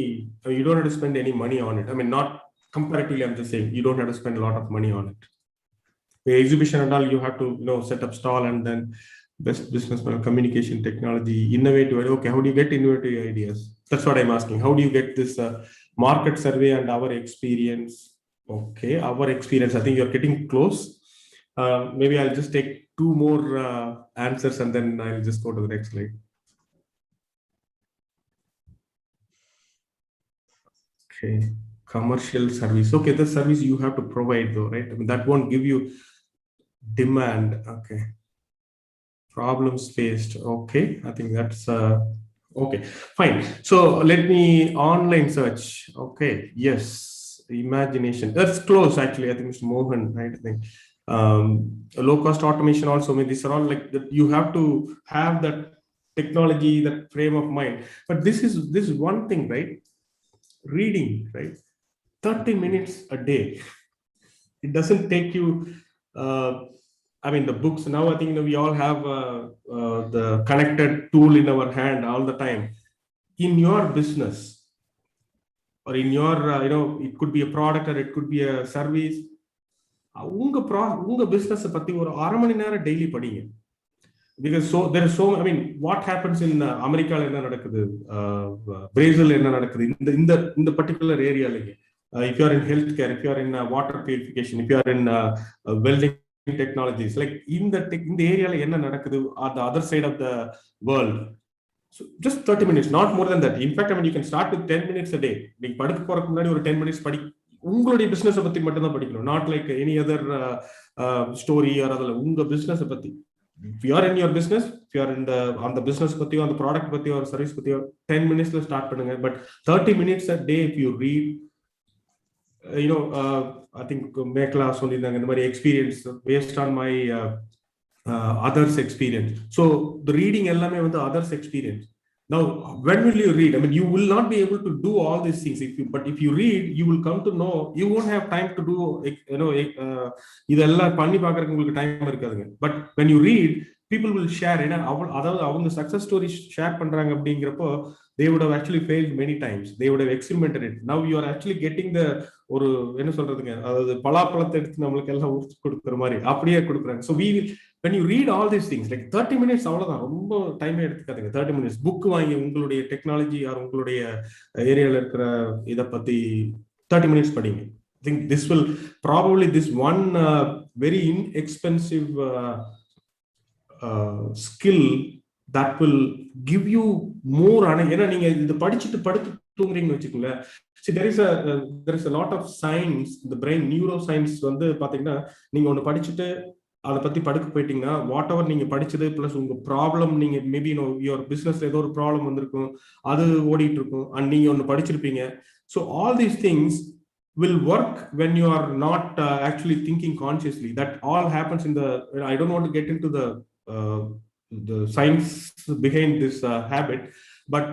you don't have to spend any money on it. I mean, not comparatively, I'm just saying you don't have to spend a lot of money on it. The exhibition and all, you have to set up stall and then best business communication technology, innovative. Okay, how do you get innovative ideas? That's what I'm asking. How do you get this market survey and our experience? Okay, our experience, I think you're getting close. Maybe I'll just take two more answers and then I'll just go to the next slide. Okay, commercial service. Okay, the service you have to provide though, right? I mean, that won't give you demand. Okay, problems faced. Okay, I think that's okay, fine. So let me online search. Okay, yes, imagination, that's close actually. I think Mr. Mohan, right? I think low cost automation also. I mean, these are all like that. You have to have that technology, that frame of mind. But this is one thing, right? Reading, right? 30 minutes a day. It doesn't take you I mean, the books now, I think we all have the connected tool in our hand all the time. In your business or in your it could be a product or it could be a service. Unga business பத்தி ஒரு அரை மணி நேரம் daily படிங்க. Because so there is so, I mean, what happens in America என்ன நடக்குது, Brazil என்ன நடக்குது இந்த particular area like if you are in healthcare, if you are in water purification, if you are in welding technologies, like in the area la enna nadakudhu at the other side of the world. So just 30 minutes, not more than that. In fact, I mean, you can start with 10 minutes a day. Neenga padukku porakku munadi or 10 minutes padi ungalde business pathi mattum dhaan padikkanum, not like any other story or adala unga business pathi. If you are in your business, if you are in on the business pathi or the product pathi or service pathi, 10 minutes la start pannunga. But 30 minutes a day if you read, I think Mekla sollidanga indha mari experience based on my others experience. So the reading ellame vandu others experience. Now when will you read? I mean, you will not be able to do all these things but if you read, you will come to know. You won't have time to do idella panni paakradhukku ungalku time irukadunga. But when you read, people will share adavadhu avanga success stories share பண்றாங்க அப்படிங்கறப்போ they would have actually failed many times. They would have experimented it. Now you are actually getting the ஒரு என்ன சொல்றதுங்க, அதாவது பலாப்பழத்தை எடுத்து நம்மளுக்கு எல்லாம் உரிச்சு கொடுக்குற மாதிரி அப்படியே கொடுக்குறாங்க. So we will, when you read all these things, like 30 minutes அவ்வளவுதான், ரொம்ப டைமே எடுத்துக்காதுங்க. 30 minutes புக் வாங்கி உங்களுடைய டெக்னாலஜி ஆர் உங்களுடைய ஏரியால இருக்கிற இதை பத்தி 30 minutes படிங்க. I think this will probably, this one very inexpensive skill that will give you more. ஏன்னா நீங்க இது படிச்சுட்டு படுத்து தூங்குறீங்கன்னு வச்சுக்கோங்களேன். See, there is a lot of science, the brain neuroscience வந்து பாத்தீங்கன்னா, நீங்க ஒண்ணு படிச்சுட்டு அதை பத்தி படுக்க போயிட்டீங்கன்னா, வாட் எவர் நீங்க படிச்சது பிளஸ் உங்க ப்ராப்ளம், நீங்க மேபி யுவர் பிசினஸ்ல ஏதோ ஒரு ப்ராப்ளம் வந்திருக்கும், அது ஓடிட்டு இருக்கும், அண்ட் நீங்க ஒண்ணு படிச்சிருப்பீங்க. So all these things will work when you are not actually thinking consciously. That all happens in the, I don't want to get into the science behind this habit, but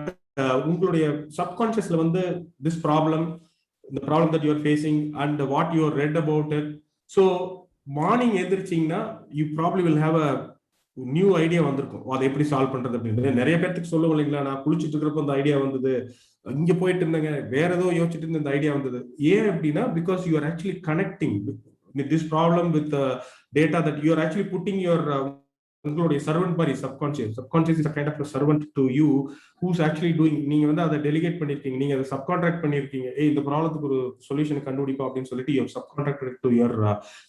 உங்களுடைய subconsciously வந்து this problem, the problem that you are facing and what you have read about it. So morning எந்திரிச்சிங்கன்னா you probably will have a new idea வந்திருக்கும், அதை எப்படி solve பண்றது அப்படின்னு. நிறைய பேருக்கு சொல்லுவோம் இல்லைங்களா, நான் குளிச்சுட்டு இருக்கிறப்ப அந்த ஐடியா வந்தது, இங்க போயிட்டு இருந்தேங்க வேற ஏதோ யோசிச்சுட்டு இருந்த இந்த ஐடியா வந்தது. ஏன் அப்படின்னா, because you are actually connecting with this problem with data that you are actually pudding your உங்களுடைய சர்வெண்ட் மாதிரி subconscious is a kind of a servant to you who's actually doing. நீங்க வந்து அதை டெலிகேட் பண்ணிருக்கீங்க, நீங்க அதை சப்கான்ட்ராக்ட் பண்ணிருக்கீங்க. இந்த ப்ராப்ளத்துக்கு ஒரு சொல்யூஷன் கண்டுபிடிப்போம் அப்படின்னு சொல்லிட்டு you have subcontracted to your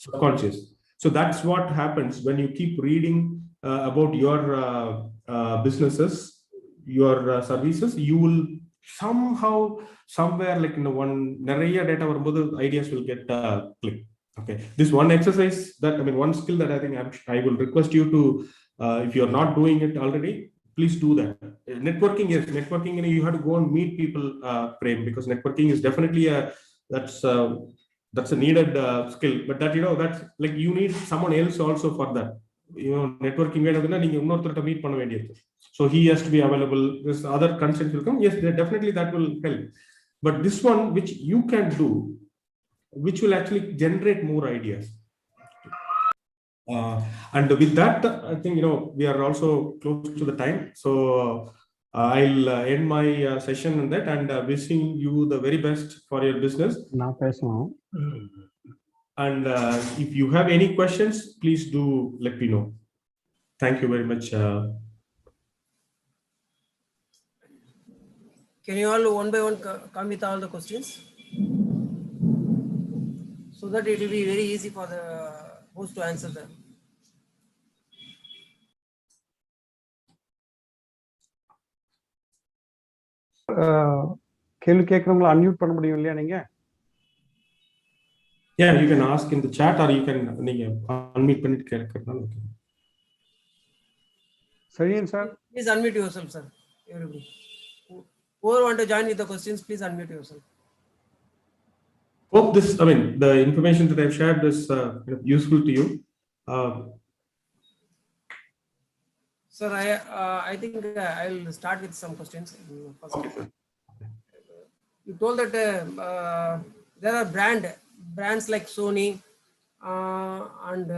subconscious. So that's what happens when you keep reading about your businesses, your services. You will somehow, somewhere, like in one நிறைய data வரும்போது ideas will get clicked. Okay, this one exercise that, I mean, one skill that I think I will request you to, if you are not doing it already, please do that. Networking, yes, networking, you have to go and meet people, Prem, because networking is definitely that's a needed skill. But that, that's like you need someone else also for that. Networking வேணும்னா நீங்க இன்னொருத்தர்ட்ட meet பண்ண வேண்டியிருக்கு. So he has to be available. This other constraints will come. Yes, definitely that will help. But this one, which you can do, which will actually generate more ideas. And with that, I think, we are also close to the time. So I'll end my session on that, and wishing you the very best for your business. நான் பேசணும். And if you have any questions, please do let me know. Thank you very much. Can you all one by one come with all the questions, so that it will be very easy for the host to answer them. கேள்வி கேட்கறவங்களை unmute பண்ண முடியும் இல்லையா நீங்க? Yeah, you can ask in the chat, or you can நீங்க unmute பண்ணிட்டு கேட்கறதுனால. Okay. சரிங்க sir. Please unmute yourself, sir. Everybody. Whoever want to join with the questions, please unmute yourself. Hope this, I mean, the information that I've shared is useful to you. Sir, I think I'll start with some questions. First. Okay. You told that there are brands like Sony and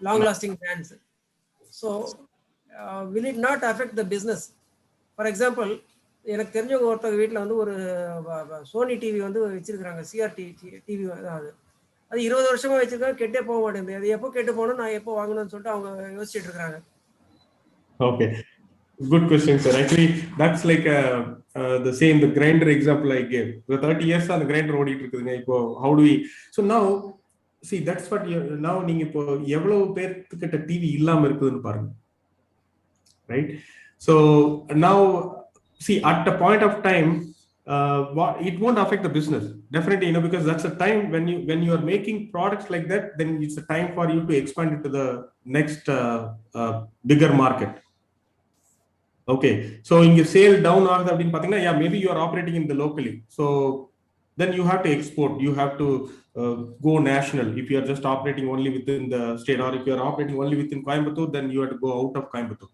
long-lasting brands. So, will it not affect the business? For example, எனக்கு தெரிஞ்சவங்க ஒருத்தவங்க வீட்டில் வந்து ஒரு Sony TV வந்து வச்சிருக்கிறாங்க, CRT TV. அது 20 வருஷமா வச்சிருக்காங்க, கெட்டே போக மாட்டேங்குது. அது எப்போ கெட்டு போகணும், நான் எப்போ வாங்கணும்னு சொல்லிட்டு அவங்க யோசிச்சுட்டு இருக்காங்க. Okay, good question, sir. Actually, that's like the same, the grinder example I gave. The 30 years on the grinder ஓடிட்டு இருக்குதுங்க. இப்போ how do we, so now see, that's what you now நீங்க இப்போ எவ்வளவு பேர்கிட்ட டிவி இல்லாம இருக்குதுன்னு பாருங்க, right? So now see, at a point of time, it won't affect the business definitely, because that's a time when you are making products like that, then it's a time for you to expand into the next bigger market. Okay, so inga sale down ஆகுது அப்படின்னு பாத்தீங்கன்னா, yeah, maybe you are operating in the locally, so then you have to export, you have to go national. If you are just operating only within the state, or if you are operating only within Coimbatore, then you have to go out of Coimbatore.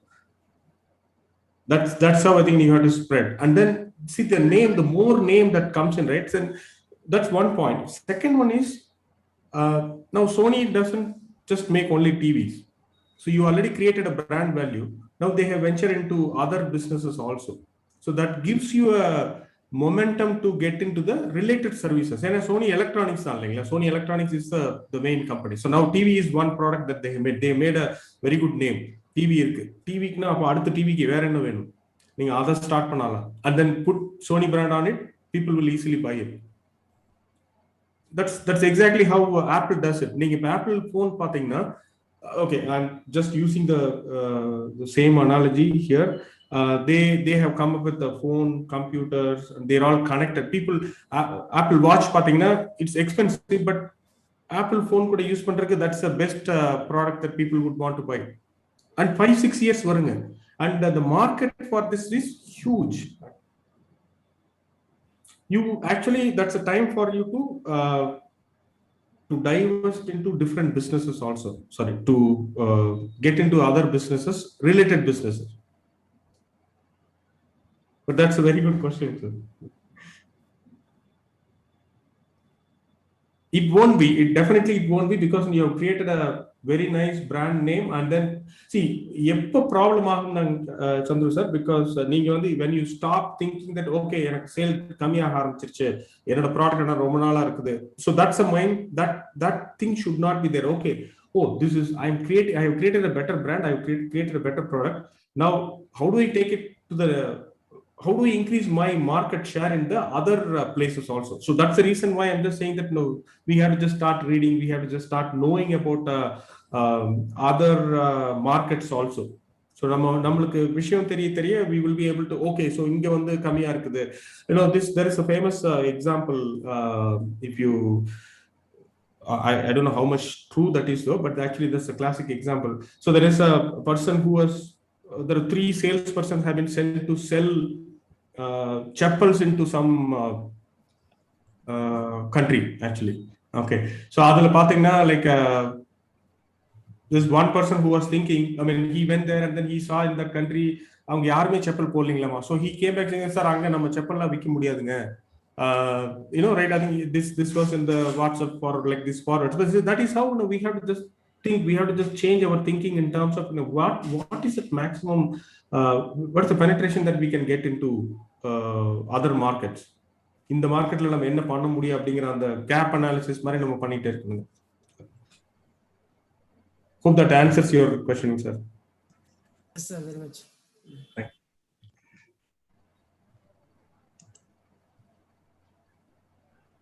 That's how I think you have to spread. And then see the name, the more name that comes in, right? And that's one point. Second one is now Sony doesn't just make only TVs. So you already created a brand value. Now they have ventured into other businesses also. So that gives you a momentum to get into the related services. And Sony Electronics, Sony Electronics is the main company. So now TV is one product that they made. They made a very good name. TV இருக்கு. TVக்குனா அப்ப அடுத்த டிவிக்கு வேற என்ன வேணும்? நீங்க அதை start பண்ணலாம். And then put Sony brand on it, people will easily buy it. That's exactly how Apple does it. நீங்க இப்ப Apple phone பாத்தீங்கன்னா, okay, I'm just using the same analogy here. They have come up with the phone, computers, and they're all connected. People, Apple Watch பாத்தீங்கன்னா, it's expensive, but Apple phone கூட use பண்றதுக்கு that's the best product that people would want to buy. And 5-6 years வருங்க. And the market for this is huge. You actually, that's a time for you to divest into different businesses also. Sorry, to get into other businesses, related businesses. But that's a very good question, sir. It won't be. It definitely won't be, because you have created a very nice brand name. And then see, எப்ப problem ஆகும் Chandru sir, because நீங்க வந்து when you stop thinking that okay, எனக்கு sale கம்மியாக ஆரம்பிச்சிருச்சு, என்னோட product என்ன ரொம்ப நாளா இருக்குது, so that's a mind that thing should not be there. Okay, oh, this is I have created a better brand, I have created a better product. Now how do I take it to the, how do we increase my market share in the other places also? So that's the reason why I'm just saying that no, we have to just start reading, we have to just start knowing about other markets also. So நம்மளுக்கு விஷயம் தெரிய we will be able to, okay, so இங்க வந்து கம்மியா இருக்குது, you know, there is a famous example, if you I don't know how much true that is though, but actually that's a classic example. So there is a person who was, there are 3 salespersons have been sent to sell chappals into some country actually. Okay, so adula pathina, like this one person who was thinking, I mean, he went there and then he saw in that country avanga yarume chappal pollingla, so he came back saying, sir, anga nama chappal la vikka mudiyadunga, you know, right? I think this was in the WhatsApp for like this forward. So that is how, you know, we have to just think, we have to just change our thinking in terms of, you know, what is the maximum, what's the penetration that we can get into other markets. இந்த மார்க்கெட்ல நம்ம என்ன பண்ண முடியும் அப்படிங்கிற அந்த gap analysis மாதிரி நம்ம பண்ணிட்டே இருக்கணும். Hope that answers your question, sir. Yes, sir, very much. Thank you.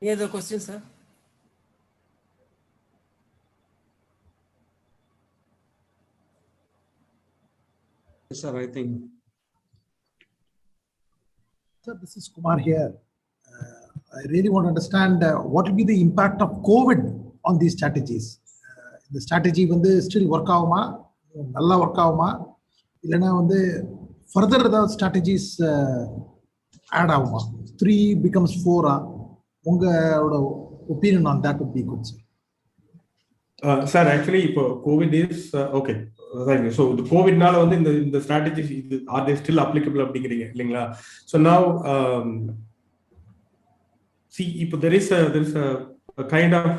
Any other questions, sir? Yes, sir, I think. Sir, this is Kumar here. I really want to understand what will be the impact of COVID on these strategies. The strategy வந்து still work ஆகுமா, நல்லா work ஆகுமா, இல்லைன்னா வந்து further ஏதாவது strategies add ஆகுமா, 3 becomes 4 உங்களோட opinion on that would be good, sir. Sir, actually இப்போ COVID is okay. So the COVID-நால வந்து இந்த strategies are they still applicable அப்படிங்கிறீங்க இல்லைங்களா? So now see, இப்போ there is a kind of,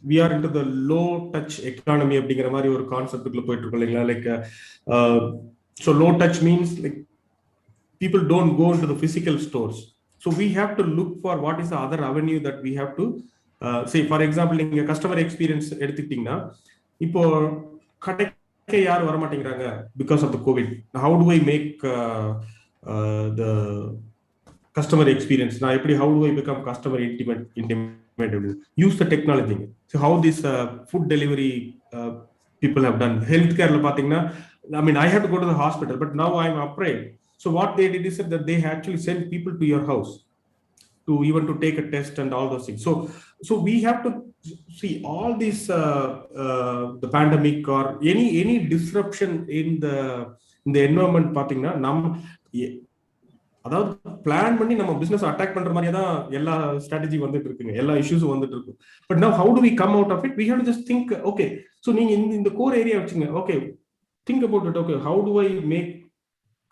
we are into the low touch economy அப்படிங்கிற மாதிரி ஒரு கான்செப்ட்குள்ள போயிட்டு இருக்கோம் இல்லைங்களா? Like so low touch means like people don't go into the physical stores. So we have to look for what is the other avenue that we have to say. For example, நீங்க customer experience எடுத்துக்கிட்டீங்கன்னா, இப்போ கடைக்கு யார் வர மாட்டேங்கிறாங்க because of the COVID. How do I make the customer experience? Now, how do I become customer intimate? Use the technology. So how this food delivery people have done. Healthcare, I mean, I have to go to the hospital, but now I'm afraid. So what they did is that they actually send people to your house to even to take a test and all those things. So we have to see all this the pandemic or any disruption in the environment. அதாவது plan பண்ணி நம்ம business attack பண்ற மாதிரியே தான் எல்லா strategy வந்துட்டு இருக்குங்க, எல்லா இஷ்யூஸும் வந்துட்டு இருக்கு. But now how do we come out of it? We have to just think, okay, so நீங்க இந்த கோர் ஏரியா வச்சுங்க, okay, think about it. Okay, how do I make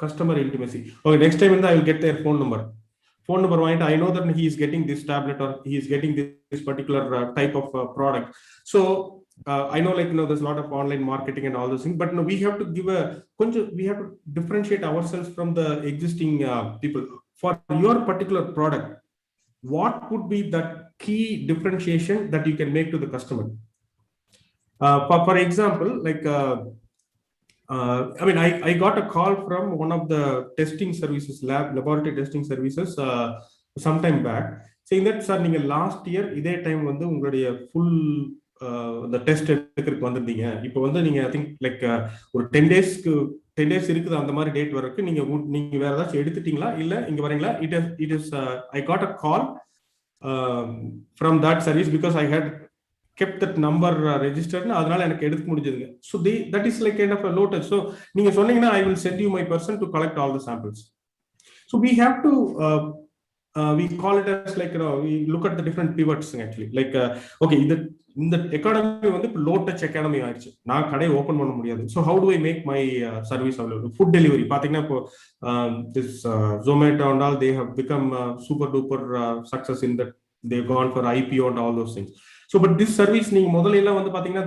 customer intimacy? Okay, next time வந்து I will get their phone number வாங்கிட்டு, I know that he is getting this tablet or he is getting this particular type of product. So I know, like, there's a lot of online marketing and all those things, but no, we have to we have to differentiate ourselves from the existing people. For your particular product, what would be that key differentiation that you can make to the customer? For example, like, I got a call from one of the testing services, laboratory testing services, sometime back, saying that, sir, நீங்க last year இதே time வந்து உங்களுடைய full the test எடுக்கிறதுக்கு வந்திருந்தீங்க. இப்போ வந்து நீங்க I think like ஒரு 10 days இருக்குது அந்த மாதிரி டேட் வரைக்கும் நீங்க வேற ஏதாச்சும் எடுத்துட்டீங்களா இல்ல இங்க வரீங்களா? It is I got a call from that service because I had kept that number registered, அதனால எனக்கு எடுக்க முடிஞ்சதுங்க. So that is like kind of a low touch. So நீங்க சொன்னீங்கன்னா I will send you my person to collect all the samples. So we have to we call it as like, we look at the different pivots actually, like okay, இந்த economy வந்து low touch economy ஆயிடுச்சு, நான் கடை open பண்ண முடியாது. So how do I make my service available? Food delivery பாத்தீங்கன்னா இப்போ this Zomato and all, they have become super duper success in that they've gone for IPO and all those things. So but this service நீங்க முதல்ல எல்லாம் வந்து பாத்தீங்கன்னா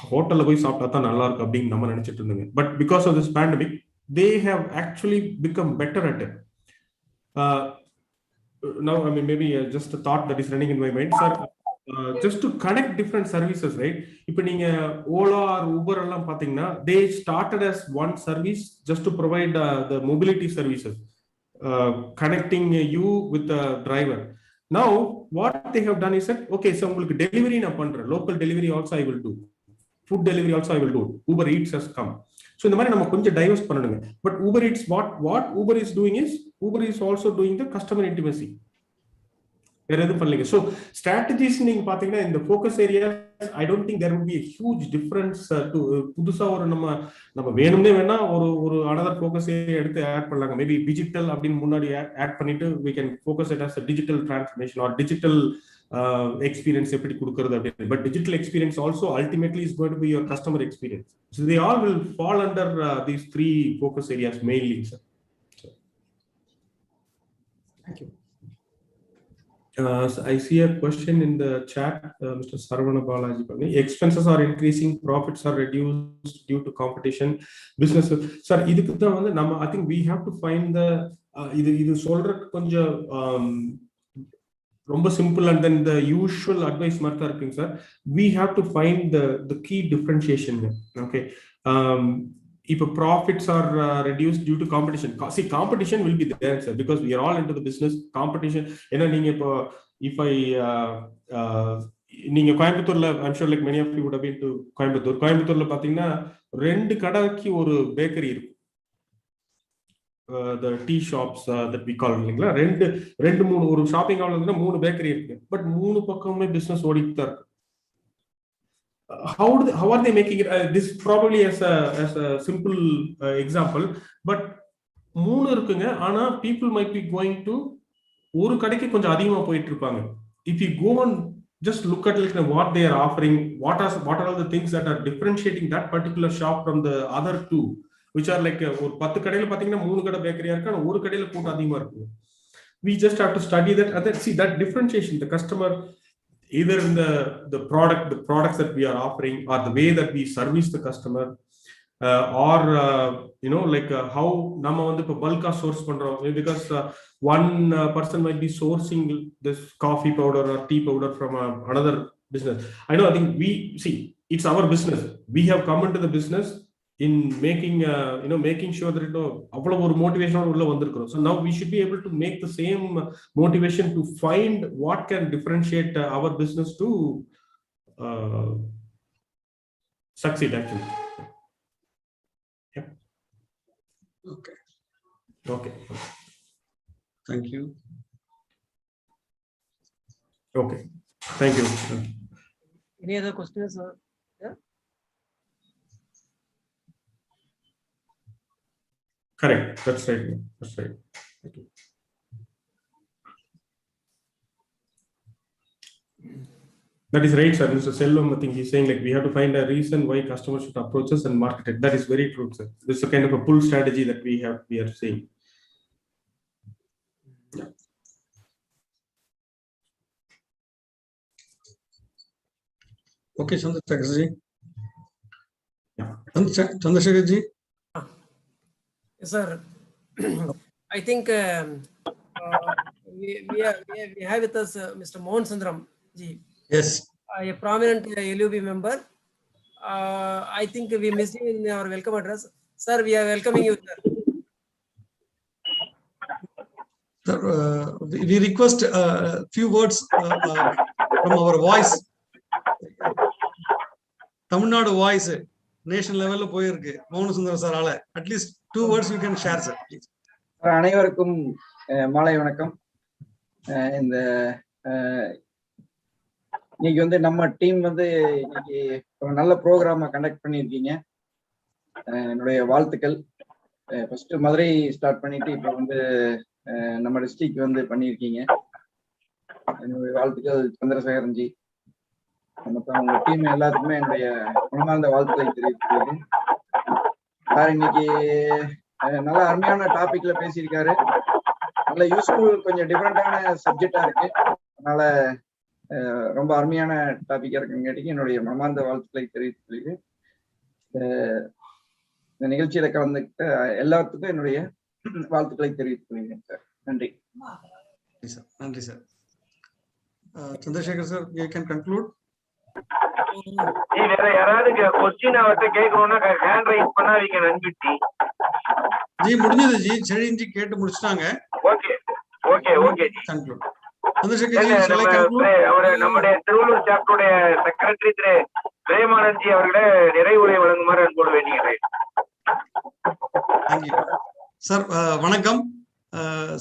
ஹோட்டல்ல போய் சாப்பிட்டா தான் நல்லா இருக்கு அப்படின்னு நம்ம நினைச்சிட்டு இருந்தோங்க. But because of this pandemic, they have actually become better at it. Now, maybe just a thought that is running in my mind, sir. Just to connect different services, right? இப்போ நீங்க Ola or Uber எல்லாம் பாத்தீங்கன்னா, they started as one service just to provide the mobility services, connecting you with the driver. Now, what they have done is that, okay, so உங்களுக்கு delivery நான் பண்றேன், local delivery also I will do, food delivery also I will do, Uber Eats has come. So இந்த மாதிரி நம்ம கொஞ்சம் divorce பண்ணணுங்க. But Uber Eats, what Uber is doing is, Uber is also doing the customer intimacy. வேற எதுவும் பண்ணலங்க. So strategies நீங்க பாத்தீங்கன்னா இந்த focus area, I don't think there would be a huge difference to புதுசா ஒரு நம்ம வேணும்னே வேணா ஒரு another focus area எடுத்து ஆட் பண்ணலாங்க. Maybe digital அப்படின்னு முன்னாடி ஆட் பண்ணிட்டு we can focus it as a digital transformation or digital experience எப்படி கொடுக்கிறது அப்படின்னு. But digital experience also ultimately is going to be your customer experience. So they all will fall under these three focus areas mainly, sir. Thank you. I see a question in the chat, Mr. Sarvana Balaji. Expenses are increasing, profits are reduced due to competition. Business, sir, இதுக்கு தான் வந்து நம்ம I think we have to find the இது சொல்றது கொஞ்சம் ரொம்ப simple and then the usual advice மாதிரி தான் இருக்குங்க sir. We have to find the key differentiation. Okay, if profits are reduced due to competition, see, competition will be there, sir, because we are all into the business. Competition, நீங்க இப்போ if I நீங்க கோயம்புத்தூர்ல, I'm sure like many of you would have been to கோயம்புத்தூர்ல பாத்தீங்கன்னா 2 கடைக்கு ஒரு bakery இருக்கு, the tea shops that we call இல்லைங்களா, 2 ஒரு ஷாப்பிங் மால் வந்து 3 பேக்கரி இருக்கு, பட் 3 பக்கமுமே பிசினஸ் ஓடிட்டு தான் இருக்கு. How are they making it? This probably as a simple example, but 3 இருக்குங்க, ஆனா people might be going to ஒரு கடைக்கு கொஞ்சம் அதிகமா போயிட்டு இருப்பாங்க. If you go and just look at like what they are offering, what are all the things that are differentiating that particular shop from the other 2, which are like ஒரு 10 கடையில பாத்தீங்கன்னா 3 கடை பேக்கரியா இருக்கு, ஆனா ஒரு கடையில கூட்டம் அதிகமா இருக்கு. We just have to study that and then see that differentiation, the customer, either in the products that we are offering, or the way that we service the customer, or like how நம்ம வந்து இப்ப பல்கா source பண்றோம், because one person might be sourcing this coffee powder or tea powder from another business. I think we see it's our business, we have come into the business in making making sure that அவ்வளவு ஒரு மோட்டிவேஷனோட உள்ள வந்திருக்கிறோம். So now we should be able to make the same motivation to find what can differentiate our business to succeed actually. Yeah. Okay. Thank you. Okay. Thank you. Any other questions? Yeah. Correct. That's right. That's right. Thank you. That is right, sir. Mr. Selvam, I think he's saying like we have to find a reason why customers should approach us and market it. That is very true, sir. This is a kind of a pull strategy that we are seeing. Yeah. Okay, Chandrasekhar ji. Chandrasekhar ji. Yes, sir. I think we have with us Mr. Mohan Sundaram ji, Yes. a prominent LUB member. I think we missed him in our welcome address. Sir, we are welcoming you, sir. Sir, we request a few words from our voice. Tamil Nadu voice, national level போயிருக்கு மோகன Sundaram சாரால. At least 2 words you can share, sir. Please. அனைவருக்கும் மாலை வணக்கம். இந்த இன்னைக்கு வந்து நம்ம team வந்து இன்னைக்கு ஒரு நல்ல ப்ரோக்ராம கண்டக்ட் பண்ணியிருக்கீங்க. என்னுடைய வாழ்த்துக்கள். ஃபர்ஸ்ட் மதுரை ஸ்டார்ட் பண்ணிட்டு இப்போ வந்து நம்ம டிஸ்ட்ரிக்ட் வந்து பண்ணியிருக்கீங்க. என்னுடைய வாழ்த்துக்கள் சந்திரசேகரன் ஜி. மொத்தம் உங்க டீம் எல்லாத்துக்குமே என்னுடைய மனமார்ந்த வாழ்த்துக்களை தெரிவித்துக்கிறேன். சார் இன்னைக்கு நல்ல அருமையான டாபிக்ல பேசியிருக்காரு. நல்ல யூஸ்ஃபுல், கொஞ்சம் டிஃப்ரெண்டான சப்ஜெக்டா இருக்கு. அதனால ரொம்ப அருமையான டாபிக்கா இருக்குங்காட்டிக்கு என்னுடைய மனமார்ந்த வாழ்த்துக்களை தெரிவித்துக்கிறேன். இந்த நிகழ்ச்சியில கலந்துக்கிட்ட எல்லாத்துக்கும் என்னுடைய வாழ்த்துக்களை தெரிவித்துக்கிறேன் சார். நன்றி. நன்றி sir. Chandrasekhar sir, you can conclude. வேற யாராவது क्वेश्चन அவர்ட்ட கேட்கணும்னா ஹேண்ட் ரைஸ் பண்ணாதீங்க நண்பிட்டி. ஜி முடிஞ்சது ஜி, செழியன் ஜி கேட்டு முடிச்சிட்டாங்க. Okay okay okay G. Conclude. Chandrasekhar ji, shall I conclude? அவர் நம்முடைய திருவள்ளூர் சாப்டருடைய செக்ரட்டரி திரு பிரேமானந்த் ஜி அவர்களே நிறைவுரை வழங்குமாறு அன்போடு வேண்டிக்கிறேன். Thank you. சார் வணக்கம்.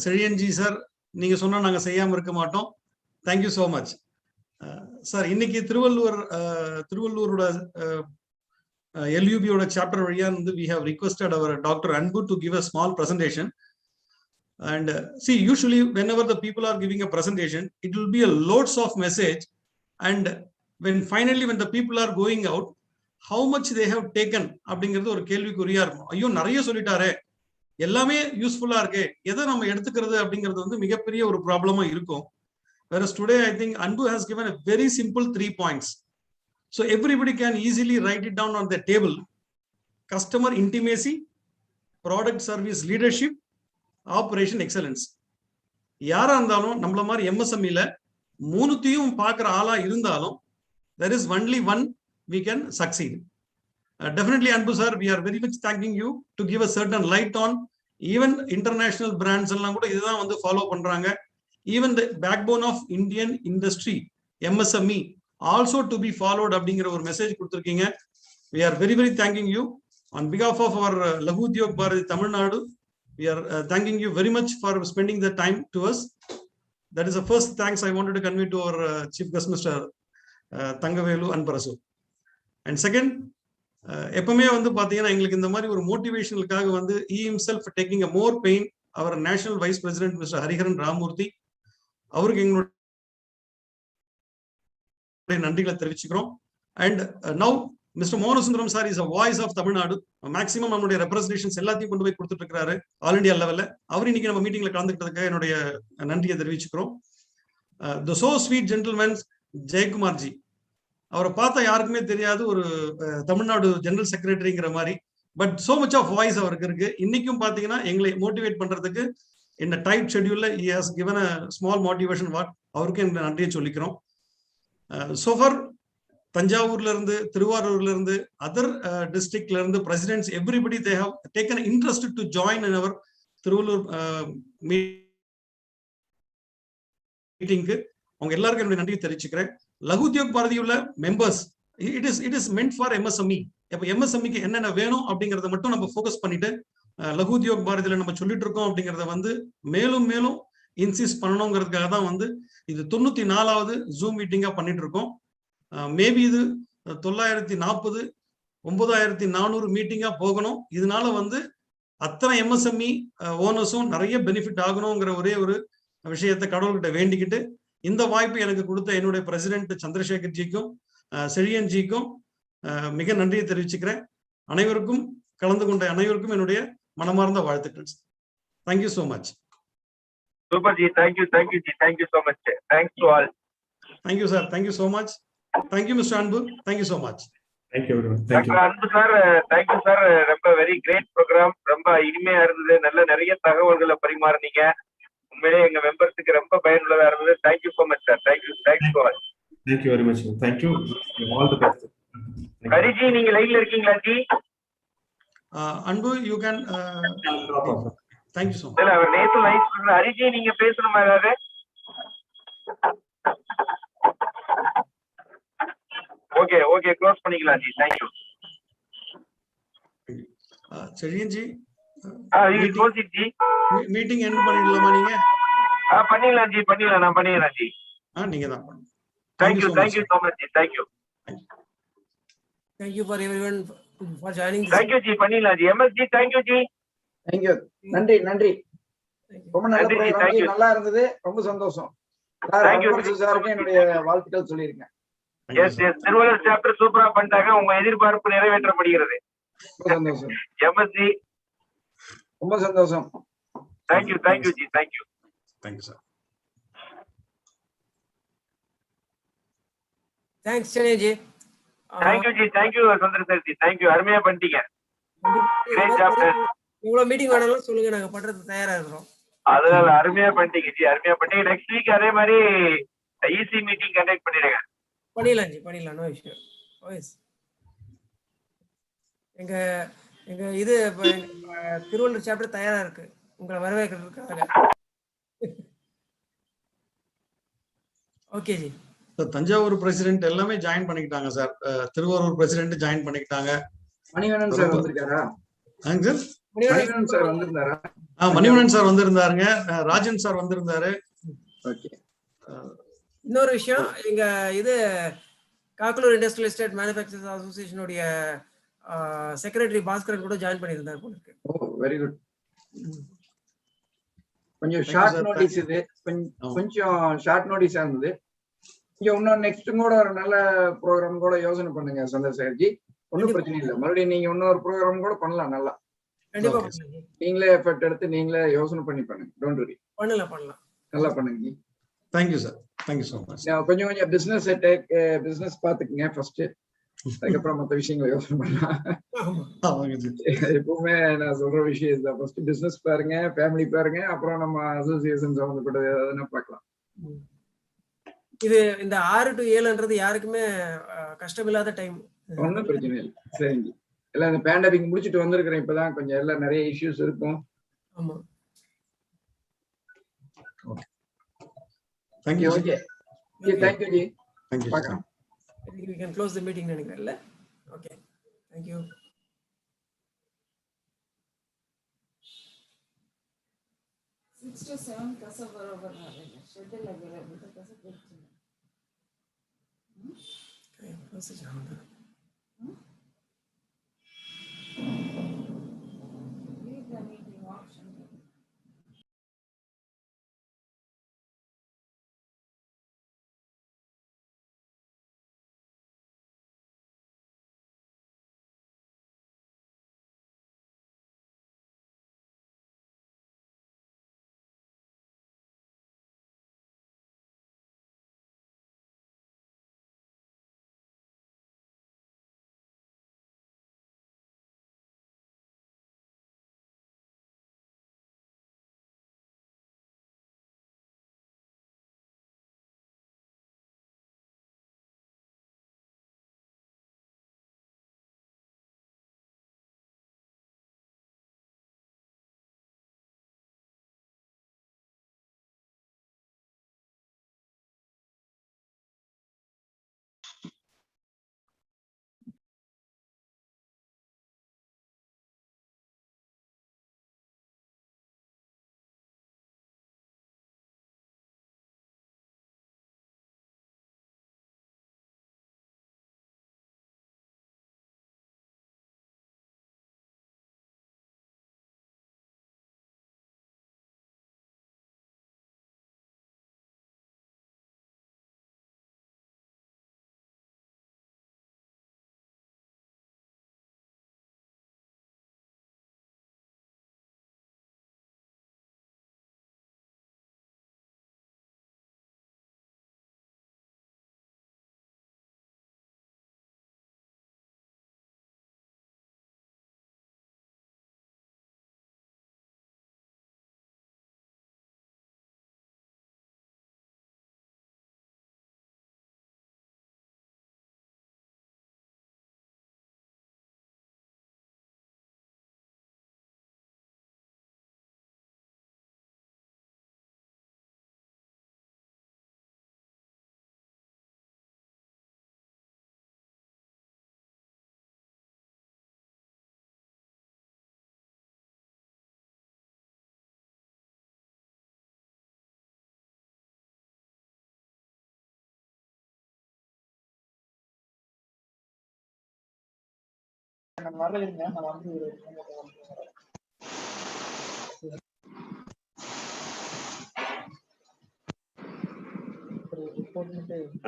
செழியன் ஜி சார், நீங்க சொன்னா நாங்க செய்யாம இருக்க மாட்டோம். Thank you so much. Sir இன்னைக்கு திருவள்ளூரோட LUB-யோட சாப்டர் வழியா வந்து we have requested our Dr. Anbu to give a small presentation. And see, usually whenever the people are giving a presentation, it will be a loads of message, and when the people are going out, how much they have taken அப்படிங்கிறது ஒரு கேள்விக்குறியா இருக்கும். ஐயோ நிறைய சொல்லிட்டாரே, எல்லாமே யூஸ்ஃபுல்லா இருக்கு, எதை நம்ம எடுத்துக்கிறது அப்படிங்கிறது வந்து மிகப்பெரிய ஒரு ப்ராப்ளமா இருக்கும். Whereas today I think Anbu has given a very simple 3 points, so everybody can easily write it down on the table. Customer intimacy, product service leadership, operation excellence. யாரா இருந்தாலும் நம்மள மாதிரி MSME-ல மூணுத்தையும் பார்க்குற ஆளா இருந்தாலும் there is only one we can succeed. Definitely Anbu sir, we are very much thanking you to give a certain light on even international brands எல்லாம் கூட இதுதான் வந்து ஃபாலோ பண்றாங்க. Even the backbone of Indian industry, MSME, also to be followed அப்படிங்கிற ஒரு message கொடுத்துருக்கீங்க. We are very very thanking you on behalf of our Laghu Udyog Bharati Tamil Nadu. We are thanking you very much for spending the time to us. That is the first thanks I wanted to convey to our Chief Guest Mr. Thangavelu Anbarasu. And second, எப்பவுமே வந்து பாத்தீங்கன்னா எங்களுக்கு இந்த மாதிரி ஒரு மோட்டிவேஷனலுக்காக வந்து he himself taking a more pain, our National Vice President Mr. Hariharan Ramurthy, அவருக்கு எங்களுடைய நன்றிகளை தெரிவிச்சுக்கிறோம். And now Mr. Mohan Sundaram sir is a voice of Tamil Nadu. Maximum நம்மளுடைய ரெப்ரசன்டேஷன்ஸ் எல்லாத்தையும் கொண்டு போய் கொடுத்துட்டு இருக்காரு ஆல் இந்தியா லெவல்ல. அவர் இன்னைக்கு நம்ம மீட்டிங்ல கலந்துக்கிட்டதுக்காக என்னுடைய நன்றியை தெரிவிச்சுக்கிறோம். The so sweet gentleman Jayakumar G, அவரை பார்த்தா யாருக்குமே தெரியாது, ஒரு தமிழ்நாடு ஜெனரல் செக்ரட்டரிங்கிற மாதிரி, but so much of voice அவருக்கு இருக்கு. இன்னைக்கும் பாத்தீங்கன்னா எங்களை மோட்டிவேட் பண்றதுக்கு இந்த tight ஷெட்யூல்ல he has given a small motivation what, அவருக்கு எங்க நன்றியை சொல்லிக்கிறோம். So far தஞ்சாவூர்ல இருந்து, திருவாரூர்ல இருந்து, அதர் டிஸ்ட்ரிக்ட்ல இருந்து presidents, everybody they have taken interest to join in our Tiruvallur மீட்டிங்க்கு. அவங்க எல்லாருக்கும் என்னுடைய நன்றியை தெரிவிச்சுக்கிறேன். லகு உத்யோக் பாரதியுள்ள members, it is meant for MSME. இப்போ MSMEக்கு என்னென்ன வேணும் அப்படிங்கறத மட்டும் நம்ம ஃபோக்கஸ் பண்ணிட்டு லகு உத்யோக் பாரதியில நம்ம சொல்லிட்டு இருக்கோம் அப்படிங்கறத வந்து மேலும் மேலும் இன்சிஸ்ட் பண்ணணுங்கிறதுக்காக தான் வந்து இது 94வது ஜூம் மீட்டிங்கா பண்ணிட்டு இருக்கோம். மேபி இது 940 9400 மீட்டிங்கா போகணும். இதனால வந்து அத்தனை MSME ஓனர்ஸும் நிறைய பெனிஃபிட் ஆகணுங்கிற ஒரே ஒரு விஷயத்தை கடவுள்கிட்ட வேண்டிக்கிட்டு, இந்த வாய்ப்பு எனக்கு கொடுத்த என்னுடைய பிரசிடென்ட் சந்திரசேகர் ஜிக்கும் செழியன் ஜிக்கும் மிக நன்றியை தெரிவிச்சுக்கிறேன். அனைவருக்கும், கலந்து கொண்ட அனைவருக்கும் என்னுடைய மனமார்ந்த வாழ்த்துக்கள். Thank you so much. Super G, thank you ji, thank you so much. Thanks to all. Thank you sir, thank you so much. Thank you, Mr. Anbu. Thank you so much. Thank you very much. Thank you. Doctor அன்பு sir, thank you sir. ரொம்ப very great program. ரொம்ப இனிமையா இருந்தது. நல்ல நிறைய தகவல்களை பரிமாறினீங்க. உண்மையிலேயே எங்க மெம்பர்ஸுக்கு ரொம்ப பயனுள்ளதா இருந்தது. Thank you so much sir. Thank you so much. Thank you very much. Thank you. All the best. Hariji, நீங்க லைன்ல இருக்கீங்களா G? Anbu, you can. Thank you so much. இல்ல, அவர் நேத்து லைவ் பண்ண. ஹரிஜி, நீங்க பேசணுமா ஏதாவது? ஓகே ஓகே, க்ளோஸ் பண்ணிக்கலாம் G. Thank you. Chezhiyan G, close it G. Meeting end பண்ணிடலாமா நீங்க? பண்ணிடலாம் ஜி, பண்ணிடலாம். நான் பண்ணிடலாம் ஜி. நீங்க தான் பண்ணுங்க. Thank you so much ji. Thank you. Thank you for everyone for joining this. Thank you ji, பண்ணிடலாம் ji. MS ji, thank you ji. Thank you. நன்றி நன்றி. ரொம்ப நல்ல நன்றி ஜி, ப்ரோக்ராம், தேங்க்யூ. நல்லா இருந்தது. ரொம்ப சந்தோஷம். சார், தேங்க்யூ அன்பரசு சாருக்கு என்னுடைய வாழ்த்துக்கள் சொல்லியிருக்கேன். எஸ் எஸ், திருவள்ளுவர் சாப்டர் சூப்பரா பண்ணிட்டாங்க. உங்க எதிர்பார்ப்பு நிறைவேற்றப்படுகிறது. ரொம்ப சந்தோஷம். எம்எஸ் ஜி, ரொம்ப சந்தோஷம். Thank you ji. Thank you. Thank you sir. Thanks, Chennai. Thank you ji. Thank you Chandrasekhar ji. Thank you, அருமையா பண்ணிட்டீங்க. Great chapter. எவ்வளவு மீட்டிங் வேணாலும் சொல்லுங்க, நாங்க பண்றதுக்கு தயாரா இருக்கிறோம். அதனால அருமையா பண்ணிட்டீங்க ஜி. அருமையா பண்ணிட்டீங்க. நெக்ஸ்ட் வீக் அதே மாதிரி ஈசி மீட்டிங் கண்டக்ட் பண்ணிடுங்க. பண்ணிடலாம் ஜி, பண்ணிடலாம். No issue. ஓஎஸ். எங்க எங்க இது திருவள்ளுவர் சாப்டர் தயாரா இருக்கு உங்களை வரவேற்கிறதுக்காக. ஓகே ஜி. தஞ்சாவூர் பிரசிடென்ட் எல்லாமே ஜாயின் பண்ணிக்கிட்டாங்க சார். திருவாரூர் பிரசிடென்ட் ஜாயின் பண்ணிக்கிட்டாங்க. மணிவண்ணன் சார் வந்திருக்காரா? சார், மணிவண்ணன் சார் வந்திருந்தாரா? மணிவண்ணன் சார் வந்திருந்தாருங்க. ராஜன் சார் வந்திருந்தாரு. ஓகே. இன்னொரு விஷயம், எங்க இது காக்கலூர் இண்டஸ்ட்ரியல் எஸ்டேட் மேனுஃபேக்சரர்ஸ் அசோசியேஷனுடைய செக்ரட்டரி பாஸ்கரன் கூட ஜாயின் பண்ணியிருந்தார் போல இருக்கு. Oh, very good. கொஞ்சம் ஷார்ட் நோட்டீஸ் இது. கொஞ்சம் ஷார்ட் நோட்டீஸா இருந்தது. இங்க இன்னும் நெக்ஸ்ட் கூட ஒரு நல்ல ப்ரோக்ராம் கூட யோசனை பண்ணுங்க சந்திரசேகர்ஜி. ஒன்றும் பிரச்சனை இல்லை. மறுபடியும் நீங்க இன்னொரு ப்ரோக்ராம் கூட பண்ணலாம். நல்லா கண்டிப்பா நீங்களே எஃபர்ட் எடுத்து நீங்களே யோசனை பண்ணி பண்ணுங்க. Don't worry. பண்ணலாம். நல்லா பண்ணுங்க. Thank you sir. Thank you so much. கொஞ்சம் பிசினஸ் பாத்துக்குங்க ஃபர்ஸ்ட். அதுக்கப்புறம் மற்ற விஷயங்களை யோசனை பண்ணலாம். எப்பவுமே நான் சொல்ற விஷயம் இதுதான். ஃபர்ஸ்ட் பிசினஸ் பாருங்க, ஃபேமிலி பாருங்க, அப்புறம் நம்ம அசோசியேஷன் சம்பந்தப்பட்டது எதுனா பார்க்கலாம். இது இந்த 6 to 7ன்றது யாருக்குமே கஷ்டமில்லாத டைம். ஒன்றும் பிரச்சனை இல்லை. சரிங்க. எல்லாம் இந்த பேண்டமிக் முடிச்சுட்டு வந்திருக்கிறேன். இப்பதான் கொஞ்சம் எல்லாம் நிறைய இஷ்யூஸ் இருக்கும். ஆமா. Thank you. Okay. Thank you ji. Thank you. பார்க்கலாம். We can close the meeting நினைக்கிறேன்ல. ஓகே. Thank you. 6 to 7 कसं बरोबर झालेलं शेड्यूल गेलं तर कसं भेटतं. Okay, message on.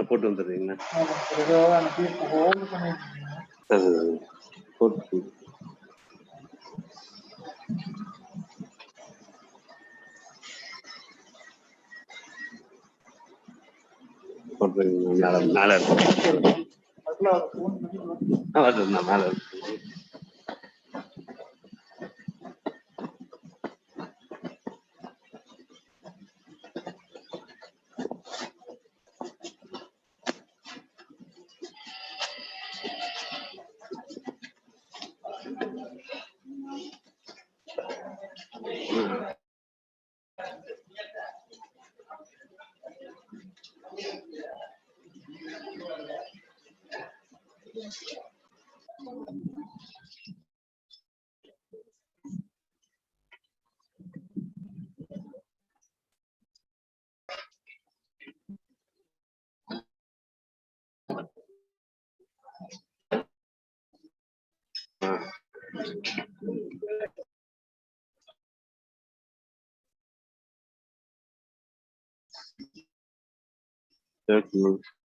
போட்டு வந்துடுறீங்களா? போட்டு போட்டுருங்க. மேலே இருக்கும். வருதுண்ணா மேலே இருக்கு. Okay.